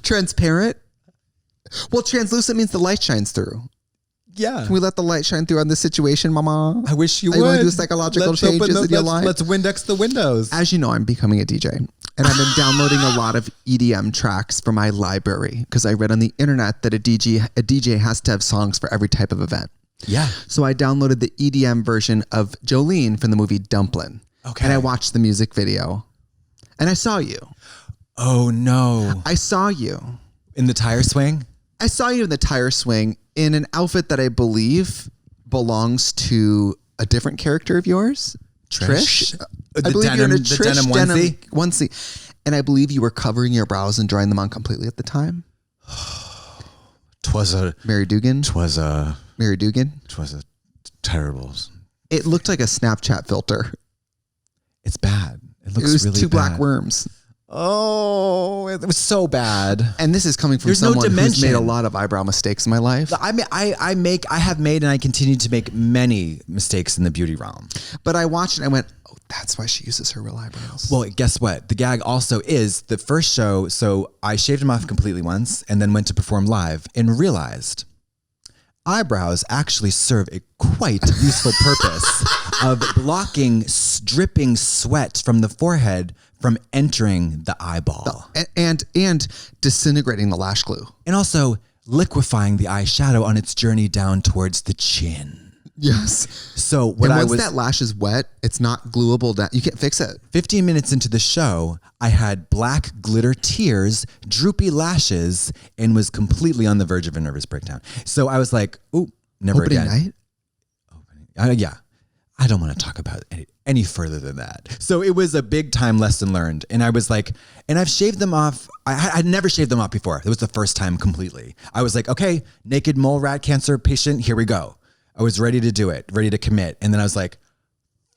Transparent? Well, translucent means the light shines through. Yeah. Can we let the light shine through on this situation, Mama? I wish you would. Are you going to do psychological changes in your life? Let's Windex the windows. As you know, I'm becoming a DJ. And I've been downloading a lot of EDM tracks for my library because I read on the internet that a DJ has to have songs for every type of event. Yeah. So I downloaded the EDM version of Jolene from the movie Dumplin'. Okay. And I watched the music video. And I saw you. Oh, no. I saw you. In the tire swing? I saw you in the tire swing in an outfit that I believe belongs to a different character of yours. Trish? I believe you're in a Trish denim onesie. And I believe you were covering your brows and drying them on completely at the time. Mary Dugan? Twas a terrible. It looked like a Snapchat filter. It's bad. It looks was really two bad. black worms. Oh, it was so bad. And this is coming from someone who's made a lot of eyebrow mistakes in my life. I have made and I continue to make many mistakes in the beauty realm. But I watched it and I went, oh, that's why she uses her real eyebrows. Well, guess what? The gag also is the first show. So I shaved them off completely once and then went to perform live and realized eyebrows actually serve a quite useful purpose of blocking dripping sweat from the forehead from entering the eyeball. And disintegrating the lash glue. And also liquefying the eyeshadow on its journey down towards the chin. Yes. So once that lash is wet, it's not gluable down. You can't fix it. 15 minutes into the show, I had black glitter tears, droopy lashes, and was completely on the verge of a nervous breakdown. So I was like, "Ooh, never Opening again." Night? Yeah. I don't want to talk about any further than that. So it was a big time lesson learned. And I was like, and I've shaved them off. I'd never shaved them off before. It was the first time completely. I was like, okay, naked mole rat cancer patient, here we go. I was ready to do it, ready to commit. And then I was like,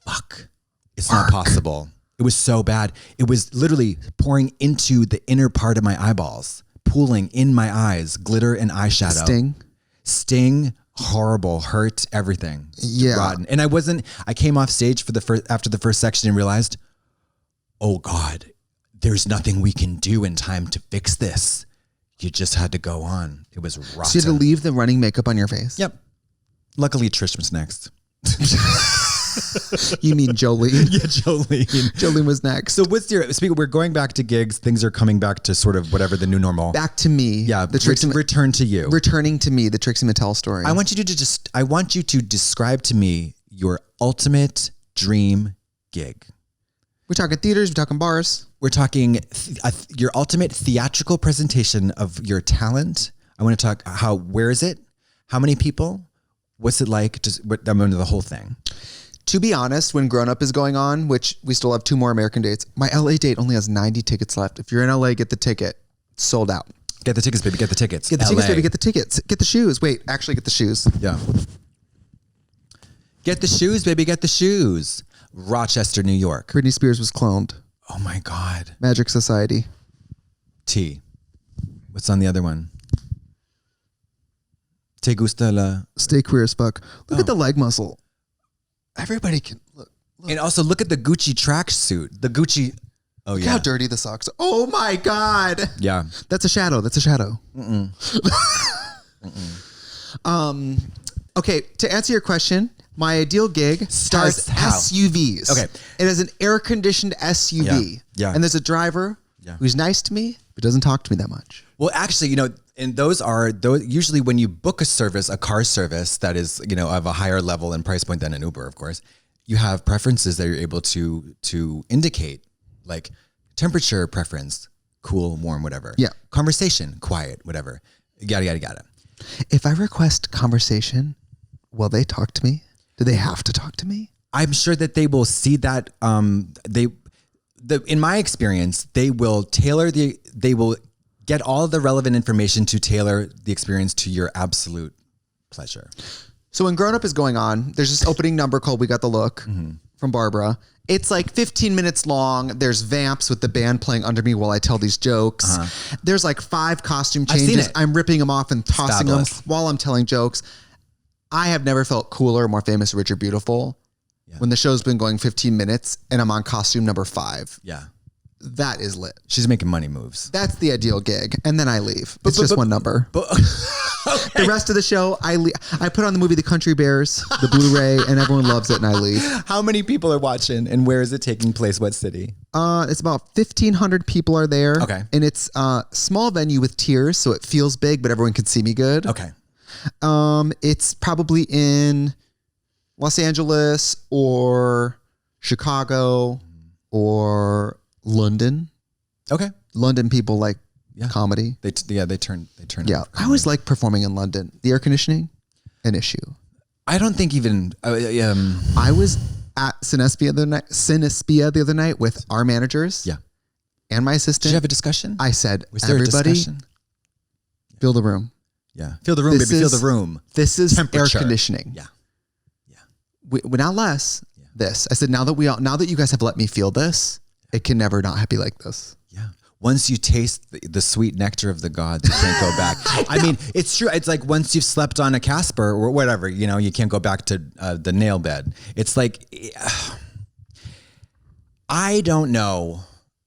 fuck, it's not possible. It was so bad. It was literally pouring into the inner part of my eyeballs, pooling in my eyes, glitter and eyeshadow. Sting, horrible, hurt, everything. Yeah. Rotten. And I came off stage after the first section and realized, oh God, there's nothing we can do in time to fix this. You just had to go on. It was rotten. So you had to leave the running makeup on your face? Yep. Luckily, Trish was next. You mean Jolene? Yeah, Jolene. Jolene was next. So we're going back to gigs. Things are coming back to sort of whatever the new normal. Back to me. Yeah. Return to you. Returning to me, the Trixie Mattel story. I want you to describe to me your ultimate dream gig. We're talking theaters. We're talking bars. We're talking your ultimate theatrical presentation of your talent. I want to talk where is it? How many people? What's it like? I'm into the whole thing. To be honest, when Grown Up is going on, which we still have 2 more American dates, my LA date only has 90 tickets left. If you're in LA, get the ticket. It's sold out. Get the tickets, baby. Get the tickets. Get the tickets, baby. Get the tickets. Get the shoes. Wait, actually get the shoes. Yeah. Get the shoes, baby. Get the shoes. Rochester, New York. Britney Spears was cloned. Oh my God. Magic Society. T. What's on the other one? Te gusta la... Stay queer as fuck. Look at the leg muscle. Everybody can look. And also look at the Gucci tracksuit. The Gucci... Oh, look yeah. how dirty the socks are. Oh my God. Yeah. That's a shadow. That's a shadow. Okay, to answer your question, my ideal gig stars SUVs. Okay. It is an air-conditioned SUV. Yeah. And there's a driver who's nice to me, but doesn't talk to me that much. Well, actually, and those usually when you book a car service that is, of a higher level and price point than an Uber, of course, you have preferences that you're able to indicate, like temperature preference, cool, warm, whatever. Yeah. Conversation, quiet, whatever. Yada, yada, yada. If I request conversation, will they talk to me? Do they have to talk to me? I'm sure that they will see that. In my experience, they will get all the relevant information to tailor the experience to your absolute pleasure. So when Grown Up is going on, there's this opening number called We Got the Look from Barbara. It's like 15 minutes long. There's vamps with the band playing under me while I tell these jokes. There's like 5 costume changes. I'm ripping them off and tossing them while I'm telling jokes. I have never felt cooler or more famous, rich, or beautiful when the show's been going 15 minutes and I'm on costume number 5. Yeah. That is lit. She's making money moves. That's the ideal gig. And then I leave. It's just one number. The rest of the show, I put on the movie The Country Bears, the Blu-ray, and everyone loves it and I leave. How many people are watching and where is it taking place? What city? It's about 1,500 people are there. Okay. And it's a small venue with tiers, so it feels big, but everyone can see me good. Okay. It's probably in Los Angeles or Chicago or London. Okay. London people like comedy. They turn. Yeah. I always like performing in London. The air conditioning, an issue. I don't think even. I was at Cinespia the other night with our managers. Yeah. And my assistant. Did you have a discussion? I said, was there everybody, a discussion? Fill the room. Yeah. Feel the room, baby. Feel the room. This is Temperature. Air conditioning. Yeah. We not less. Yeah. This. I said, now that you guys have let me feel this, it can never not be like this. Yeah. Once you taste the sweet nectar of the gods, you can't go back. I mean, it's true. It's like once you've slept on a Casper or whatever, you can't go back to the nail bed. It's like, I don't know.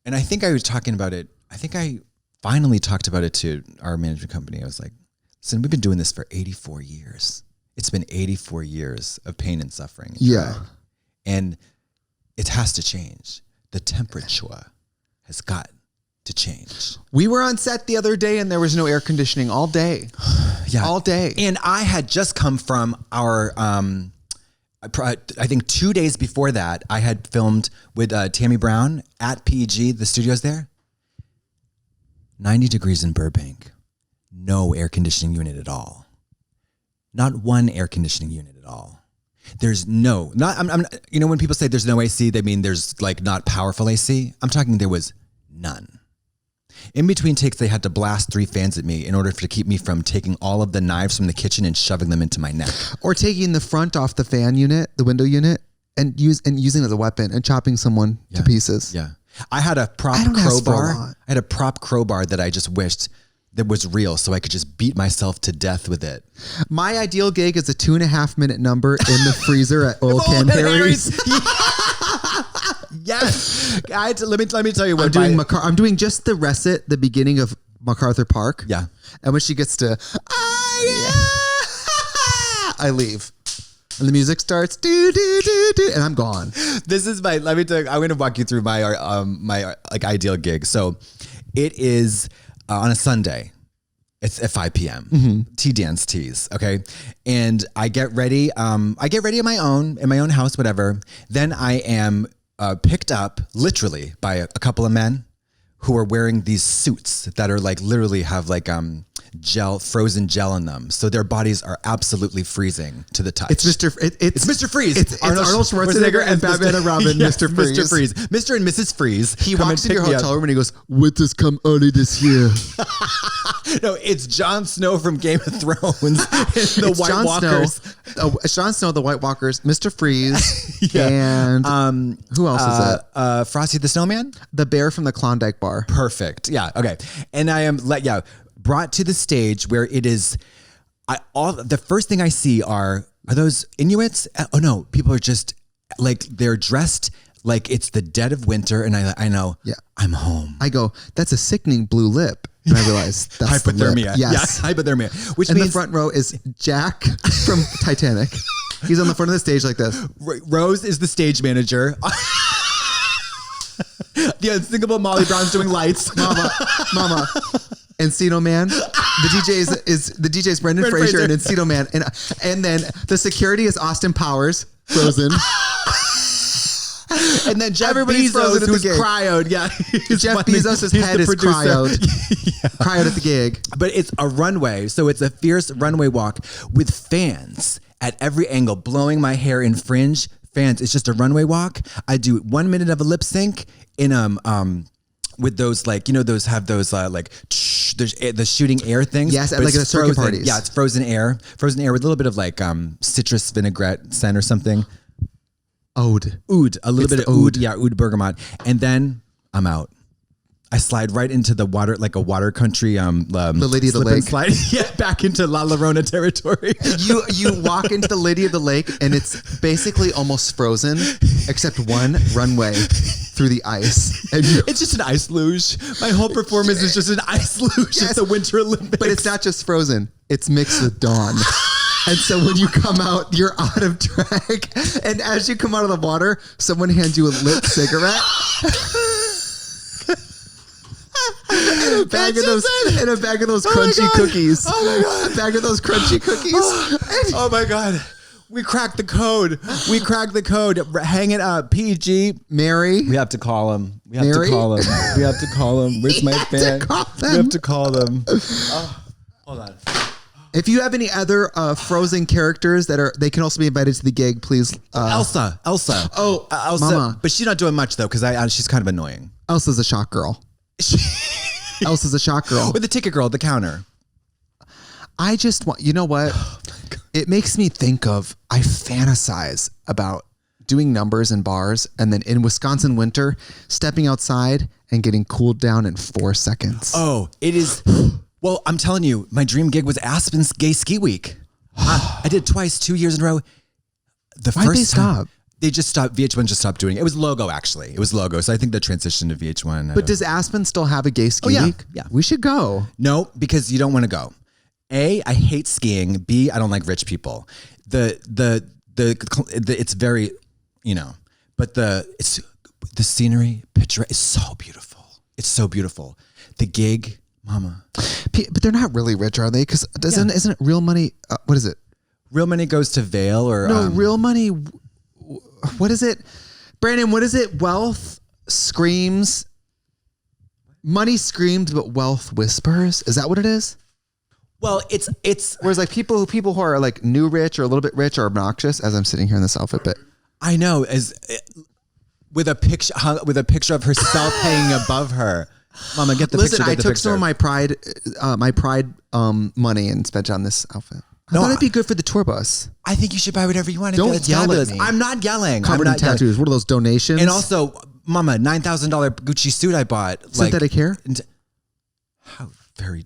And I think I was talking about it. I think I finally talked about it to our management company. I was like, listen, we've been doing this for 84 years. It's been 84 years of pain and suffering. And it has to change. The temperature has got to change. We were on set the other day and there was no air conditioning all day. All day. And I had just come from our, I think 2 days before that, I had filmed with Tammy Brown at PG, the studios there. 90 degrees in Burbank. No air conditioning unit at all. Not one air conditioning unit at all. There's no, not, I'm, you know, when people say there's no AC, they mean there's like not powerful AC. I'm talking there was none. In between takes, they had to blast 3 fans at me in order to keep me from taking all of the knives from the kitchen and shoving them into my neck. Or taking the front off the fan unit, the window unit, and using it as a weapon and chopping someone to pieces. Yeah. I had a prop crowbar. I had a prop crowbar that I just wished that was real so I could just beat myself to death with it. My ideal gig is a 2.5 minute number in the freezer at Oil Can Harry's. Yes. Let me tell you what I'm doing just the recit, the beginning of MacArthur Park. Yeah. And when she gets to I leave. And the music starts and I'm gone. This is let me tell you, I'm going to walk you through my my like ideal gig. So it is on a Sunday. It's at 5 p.m. Tea dance teas. Okay. And I get ready. I get ready in my own house, whatever. Then I am picked up literally by a couple of men who are wearing these suits that are like literally have like frozen gel in them. So their bodies are absolutely freezing to the touch. It's Mr. It's Mr. Freeze. It's Arnold Schwarzenegger and Batman and Robin. Yes, Mr. Freeze. Mr. Freeze. Mr. and Mrs. Freeze. He walks into your hotel room and he goes, "Winters come early this year." No, it's Jon Snow from Game of Thrones. The White Walkers. It's Jon Snow, the White Walkers, Mr. Freeze, and who else is it? Frosty the Snowman? The bear from the Klondike Bar. Perfect. Yeah. Okay. And I am brought to the stage where it is. The first thing I see are those Inuits? Oh no, people are just like they're dressed like it's the dead of winter, and I know. Yeah. I'm home. I go, that's a sickening blue lip. And I realize that's hypothermia. Yes. Yeah, hypothermia. Which means in the front row is Jack from Titanic. He's on the front of the stage like this. Rose is the stage manager. The unthinkable Molly Brown's doing lights. Mama. Encino Man. The DJ is Brendan Fraser and Encino Man. And then the security is Austin Powers, frozen. And then Jeff Bezos, who's cryoed. Yeah. Jeff Bezos' head is cryoed. Cryoed at the gig. But it's a runway. So it's a fierce runway walk with fans at every angle, blowing my hair in fringe. Fans, it's just a runway walk. I do 1 minute of a lip sync in with those like, you know, those have those like there's the shooting air things. Yes, like the circuit parties. Yeah, it's frozen air with a little bit of like citrus vinaigrette scent or something. Oud, a little bit of oud. Yeah, oud bergamot. And then I'm out. I slide right into the water, like a water country. The Lady of the Lake. Slide, yeah, back into La Llorona territory. You walk into the Lady of the Lake, and it's basically almost frozen, except one runway through the ice. And it's just an ice luge. My whole performance is just an ice luge. Yes, it's a Winter Olympics. But it's not just frozen. It's mixed with dawn. And so when you come out, you're out of drag. And as you come out of the water, someone hands you a lit cigarette. And a bag of those crunchy cookies. Oh my God. A bag of those crunchy cookies. Oh my God. We cracked the code. Hang it up. PG. Mary. We have to call him. We have to call him. Where's my fan? We have to call them. Oh, hold on. If you have any other frozen characters they can also be invited to the gig, please. Elsa. Oh, Elsa. Mama. But she's not doing much though, because she's kind of annoying. Elsa's a shock girl. Elsa's a shock girl. Or the ticket girl at the counter. I just want, you know what? It makes me think of, I fantasize about doing numbers in bars and then in Wisconsin winter, stepping outside and getting cooled down in 4 seconds. Oh, it is. Well, I'm telling you, my dream gig was Aspen's Gay Ski Week. I did twice, 2 years in a row. Why'd they stop? They just stopped. VH1 just stopped doing it. It was Logo, actually. It was Logo. So I think the transition to VH1. But does Aspen still have a gay ski week? Yeah. We should go. No, because you don't want to go. A, I hate skiing. B, I don't like rich people. It's very, you know, but the scenery, picture is so beautiful. It's so beautiful. The gig, mama. But they're not really rich, are they? Because isn't it real money? What is it? Real money goes to Vail or no real money. What is it, Brandon? What is it? Wealth screams. Money screams, but wealth whispers. Is that what it is? Well, it's. Whereas like people who are like new rich or a little bit rich are obnoxious. As I'm sitting here in this outfit, but I know with a picture of herself hanging above her. Mama, get the picture. Listen, I took some of my pride money and spent on this outfit. I thought it'd be good for the tour bus. I think you should buy whatever you want. Don't yell at me. I'm not yelling. Covered in tattoos. What are those donations? And also, Mama, $9,000 Gucci suit I bought. Synthetic hair? How very...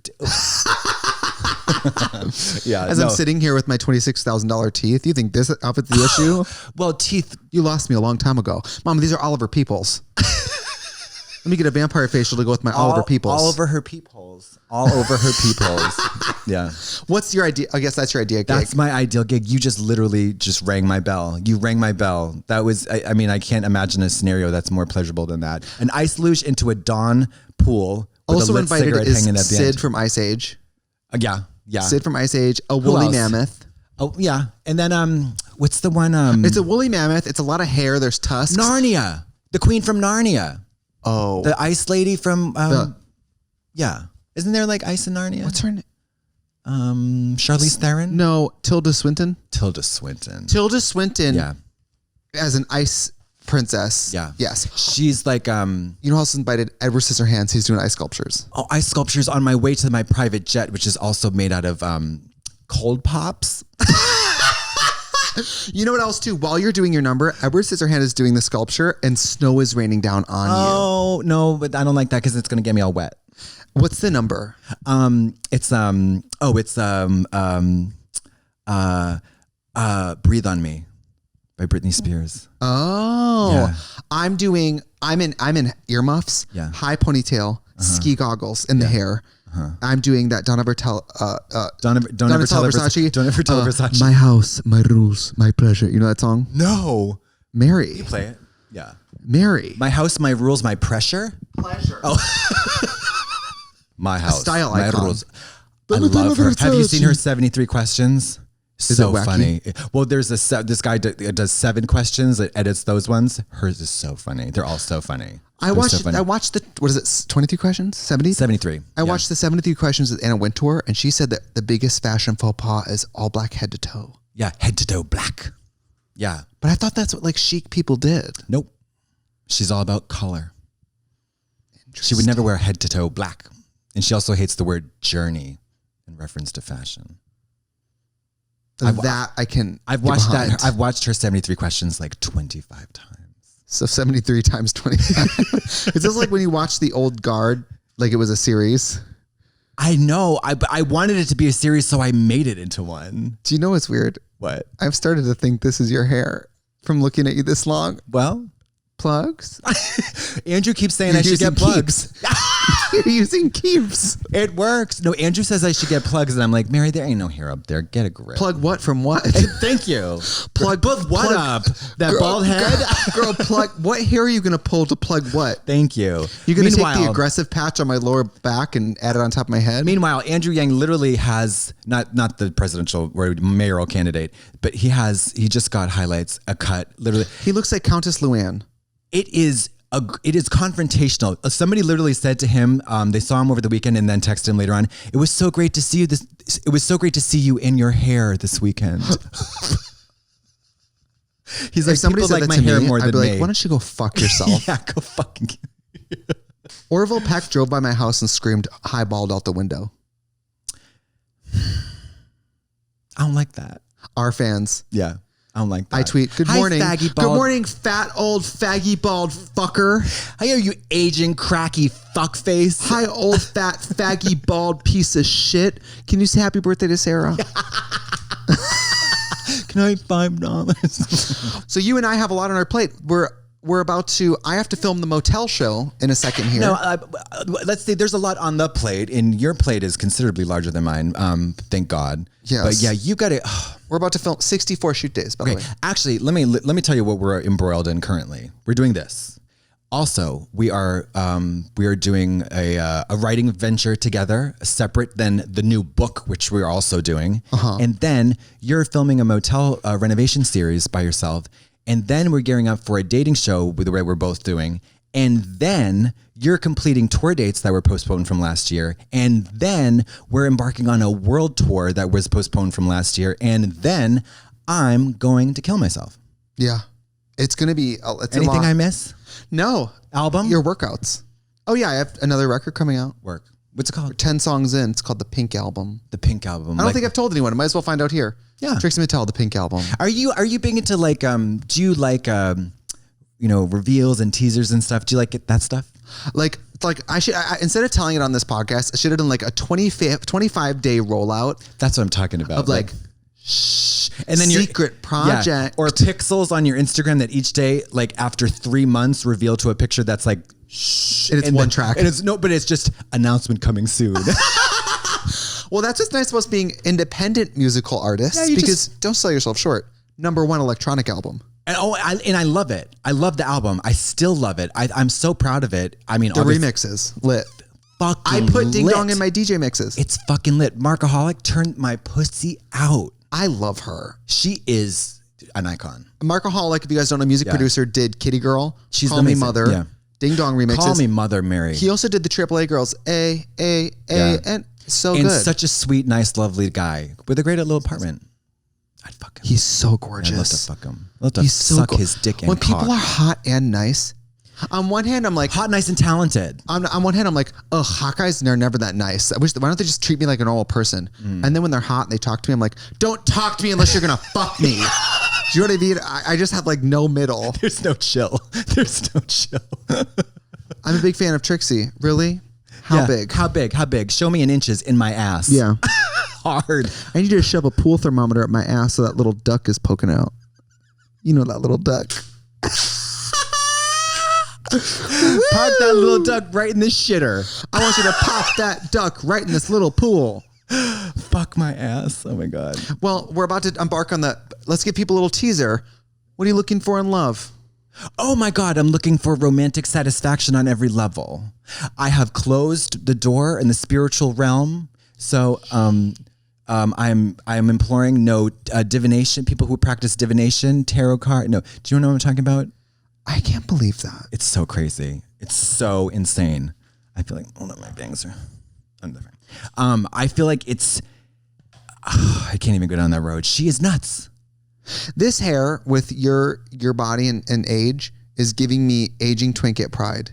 yeah. As I'm sitting here with my $26,000 teeth, you think this outfit's the issue? Well, teeth... You lost me a long time ago. Mama, these are Oliver Peoples. Let me get a vampire facial to go with my Oliver Peoples. All over her peepholes. All over her peepholes. Yeah. What's your idea? I guess that's your idea gig. That's my ideal gig. You just literally just rang my bell. You rang my bell. That was, I mean, I can't imagine a scenario that's more pleasurable than that. An ice luge into a Dawn pool with also a lit invited cigarette is hanging at the Sid end. from Ice Age. Yeah. Sid from Ice Age. A woolly else? mammoth. Oh, yeah. And then, what's the one? It's a woolly mammoth. It's a lot of hair. There's tusks. Narnia. The queen from Narnia. Oh. The ice lady from, yeah. Isn't there like ice in Narnia? What's her name? Charlize Theron? No, Tilda Swinton. Tilda Swinton. Tilda Swinton. Yeah. As an ice princess. Yeah. Yes. She's like, You know how else invited Edward Scissorhands? He's doing ice sculptures. oh, ice sculptures on my way to my private jet, which is also made out of cold pops. You know what else too? While you're doing your number, Edward Scissorhands is doing the sculpture and snow is raining down on you. Oh, no, but I don't like that because it's going to get me all wet. What's the number? It's Breathe on Me by Britney Spears. Oh, Yeah. I'm in earmuffs, Yeah. high ponytail, ski goggles in the hair. I'm doing that. Don't ever tell Don't ever tell Versace. Don't ever tell Versace. My house, my rules, my pleasure. You know that song? No. Mary. Play it. Yeah. Mary. My house, my rules, my pressure. Pleasure. Oh. My house. style my icon. rules. I love her. Have you seen her 73 questions? Is So it wacky? funny. Well, there's this guy does 7 questions that edits those ones. Hers is so funny. They're all so funny. I watched the, what is it, 23 questions? 70? 73. I watched the 73 questions with Anna Wintour, and she said that the biggest fashion faux pas is all black head to toe. Yeah, head to toe black. Yeah. But I thought that's what like chic people did. Nope. She's all about color. She would never wear head to toe black. And she also hates the word journey in reference to fashion. I've watched I've watched her 73 questions like 25 times. So 73 times 25. It's just like when you watch The Old Guard, like it was a series. I know. I wanted it to be a series, so I made it into one. Do you know what's weird? What? I've started to think this is your hair from looking at you this long. Well, Plugs? Andrew keeps saying I should get plugs. You're using keeps. It works. No, Andrew says I should get plugs, and I'm like, Mary, there ain't no hair up there. Get a grip. Plug what from what? Thank you. Plug what up? That bald head? Girl, plug. What hair are you going to pull to plug what? Thank you. You're going to take the aggressive patch on my lower back and add it on top of my head? Meanwhile, Andrew Yang literally has, not the presidential or mayoral candidate, but he just got highlights, a cut, literally. He looks like Countess Luann. It is confrontational. Somebody literally said to him, they saw him over the weekend and then texted him later on. It was so great to see you. It was so great to see you in your hair this weekend. He's like, somebody people said like that my to hair me, more I'd than be like, me. why don't you go fuck yourself? Yeah, go fucking. Orville Peck drove by my house and screamed highballed out the window. I don't like that. Our fans. Yeah. I don't like that. I tweet, good Hi, morning. faggy Good bald. morning, fat old faggy bald fucker. Hi, you aging cracky fuckface. Hi, old fat faggy bald piece of shit. Can you say happy birthday to Sarah? Can I have $5? So you and I have a lot on our plate. We're about to, I have to film the motel show in a second here. No, let's see. There's a lot on the plate, and your plate is considerably larger than mine. Thank God. Yes. But yeah, you got it. We're about to film 64 shoot days, by the way. Actually, let me tell you what we're embroiled in currently. We're doing this. Also, we are doing a writing venture together, separate than the new book, which we're also doing. And then you're filming a motel renovation series by yourself. And then we're gearing up for a dating show with the way we're both doing. And then you're completing tour dates that were postponed from last year. And then we're embarking on a world tour that was postponed from last year. And then I'm going to kill myself. Yeah. It's going to be anything I miss? No. Album? Your workouts. Oh, yeah. I have another record coming out. What's it called? We're 10 songs in. It's called The Pink Album. The Pink Album. I don't think I've told anyone. I might as well find out here. Yeah. Trixie Mattel, The Pink Album. Are you big into like, do you like, reveals and teasers and stuff? Do you like that stuff? Like I should, instead of telling it on this podcast, I should have done like a 25-day rollout. That's what I'm talking about. Of like shh. And then secret project. Yeah, or pixels on your Instagram that each day, like after 3 months, reveal to a picture that's like shh. And it's one track. And but it's just announcement coming soon. Well, that's what's nice about being independent musical artists, because don't sell yourself short. #1 electronic album. And I love it. I love the album. I still love it. I'm so proud of it. I mean, the remixes lit. Fucking I put Ding Dong in my DJ mixes. It's fucking lit. Markaholic turned my pussy out. I love her. She is an icon. Markaholic, if you guys don't know, music producer, did Kitty Girl. She's Call Me Mother. Yeah. Ding Dong remixes. Call Me Mother Mary. He also did the AAA Girls. And so good. And such a sweet, nice, lovely guy with a great little apartment. I'd fuck him. He's so gorgeous. I'd love to fuck him. I'd love to suck his dick in. When people are hot and nice, on one hand, I'm like... hot, nice, and talented. On one hand, I'm like, oh, hot guys, they're never that nice. Why don't they just treat me like a normal person? And then when they're hot and they talk to me, I'm like, don't talk to me unless you're going to fuck me. Do you know what I mean? I just have like no middle. There's no chill. I'm a big fan of Trixie. Really? How big? How big? Show me in inches in my ass. Yeah. Hard. I need you to shove a pool thermometer up my ass so that little duck is poking out. You know that little duck. Park that little duck right in the shitter. I want you to pop that duck right in this little pool. Fuck my ass. Oh my God. Well, we're about to embark on let's give people a little teaser. What are you looking for in love? Oh my God, I'm looking for romantic satisfaction on every level. I have closed the door in the spiritual realm. So I'm imploring no divination, people who practice divination, tarot card. No, do you know what I'm talking about? I can't believe that. It's so crazy. It's so insane. I feel like, hold on, my bangs are different. I feel like I can't even go down that road. She is nuts. This hair with your body and age is giving me aging twinket pride.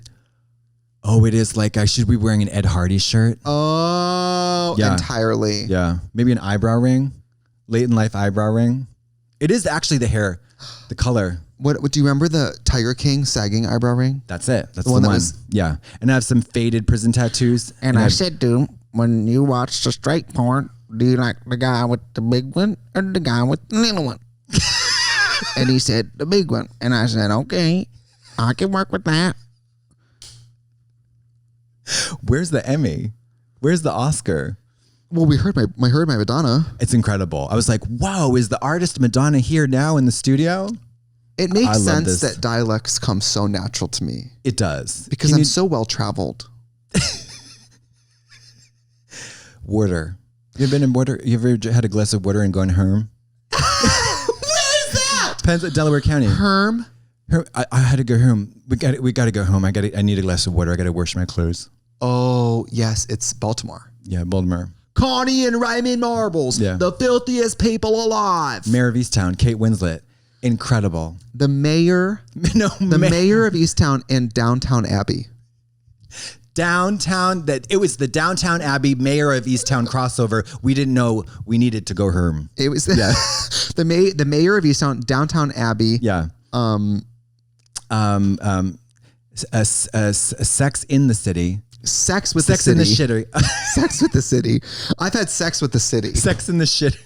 Oh, it is like I should be wearing an Ed Hardy shirt. Oh, yeah. Entirely. Yeah. Maybe an eyebrow ring. Late in life eyebrow ring. It is actually the hair, the color. What do you remember the Tiger King sagging eyebrow ring? That's it. That's the one. Yeah. And I have some faded prison tattoos. And I said to him, when you watch the straight porn, do you like the guy with the big one or the guy with the little one? And he said, the big one. And I said, okay, I can work with that. Where's the Emmy? Where's the Oscar? Well, we heard my Madonna. It's incredible. I was like, wow, is the artist Madonna here now in the studio? It makes sense that dialects come so natural to me. It does. Because I'm so well traveled. Water. You ever been in water? You ever had a glass of water and gone home? Where's that? Delaware County. Herm? I had to go home. We got to go home. I need a glass of water. I got to wash my clothes. Oh, yes. It's Baltimore. Yeah, Baltimore. Connie and Raymond Marbles. Yeah. The filthiest people alive. Mayor of Easttown, Kate Winslet. Incredible. The mayor of Easttown and Downtown Abbey. It was the Downtown Abbey Mayor of Easttown crossover. We didn't know we needed to go home. It was the mayor of Easttown, Downtown Abbey. Yeah. Sex in the City. Sex with the city. In the shitter. Sex with the city. I've had sex with the city. Sex in the shitter.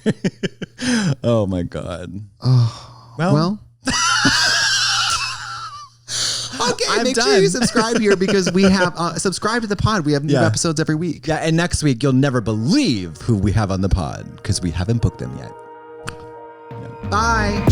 Oh my God. Oh. Well. Okay, make sure you subscribe here because we have subscribe to the pod. We have new episodes every week. Yeah, and next week you'll never believe who we have on the pod because we haven't booked them yet. Yeah. Bye.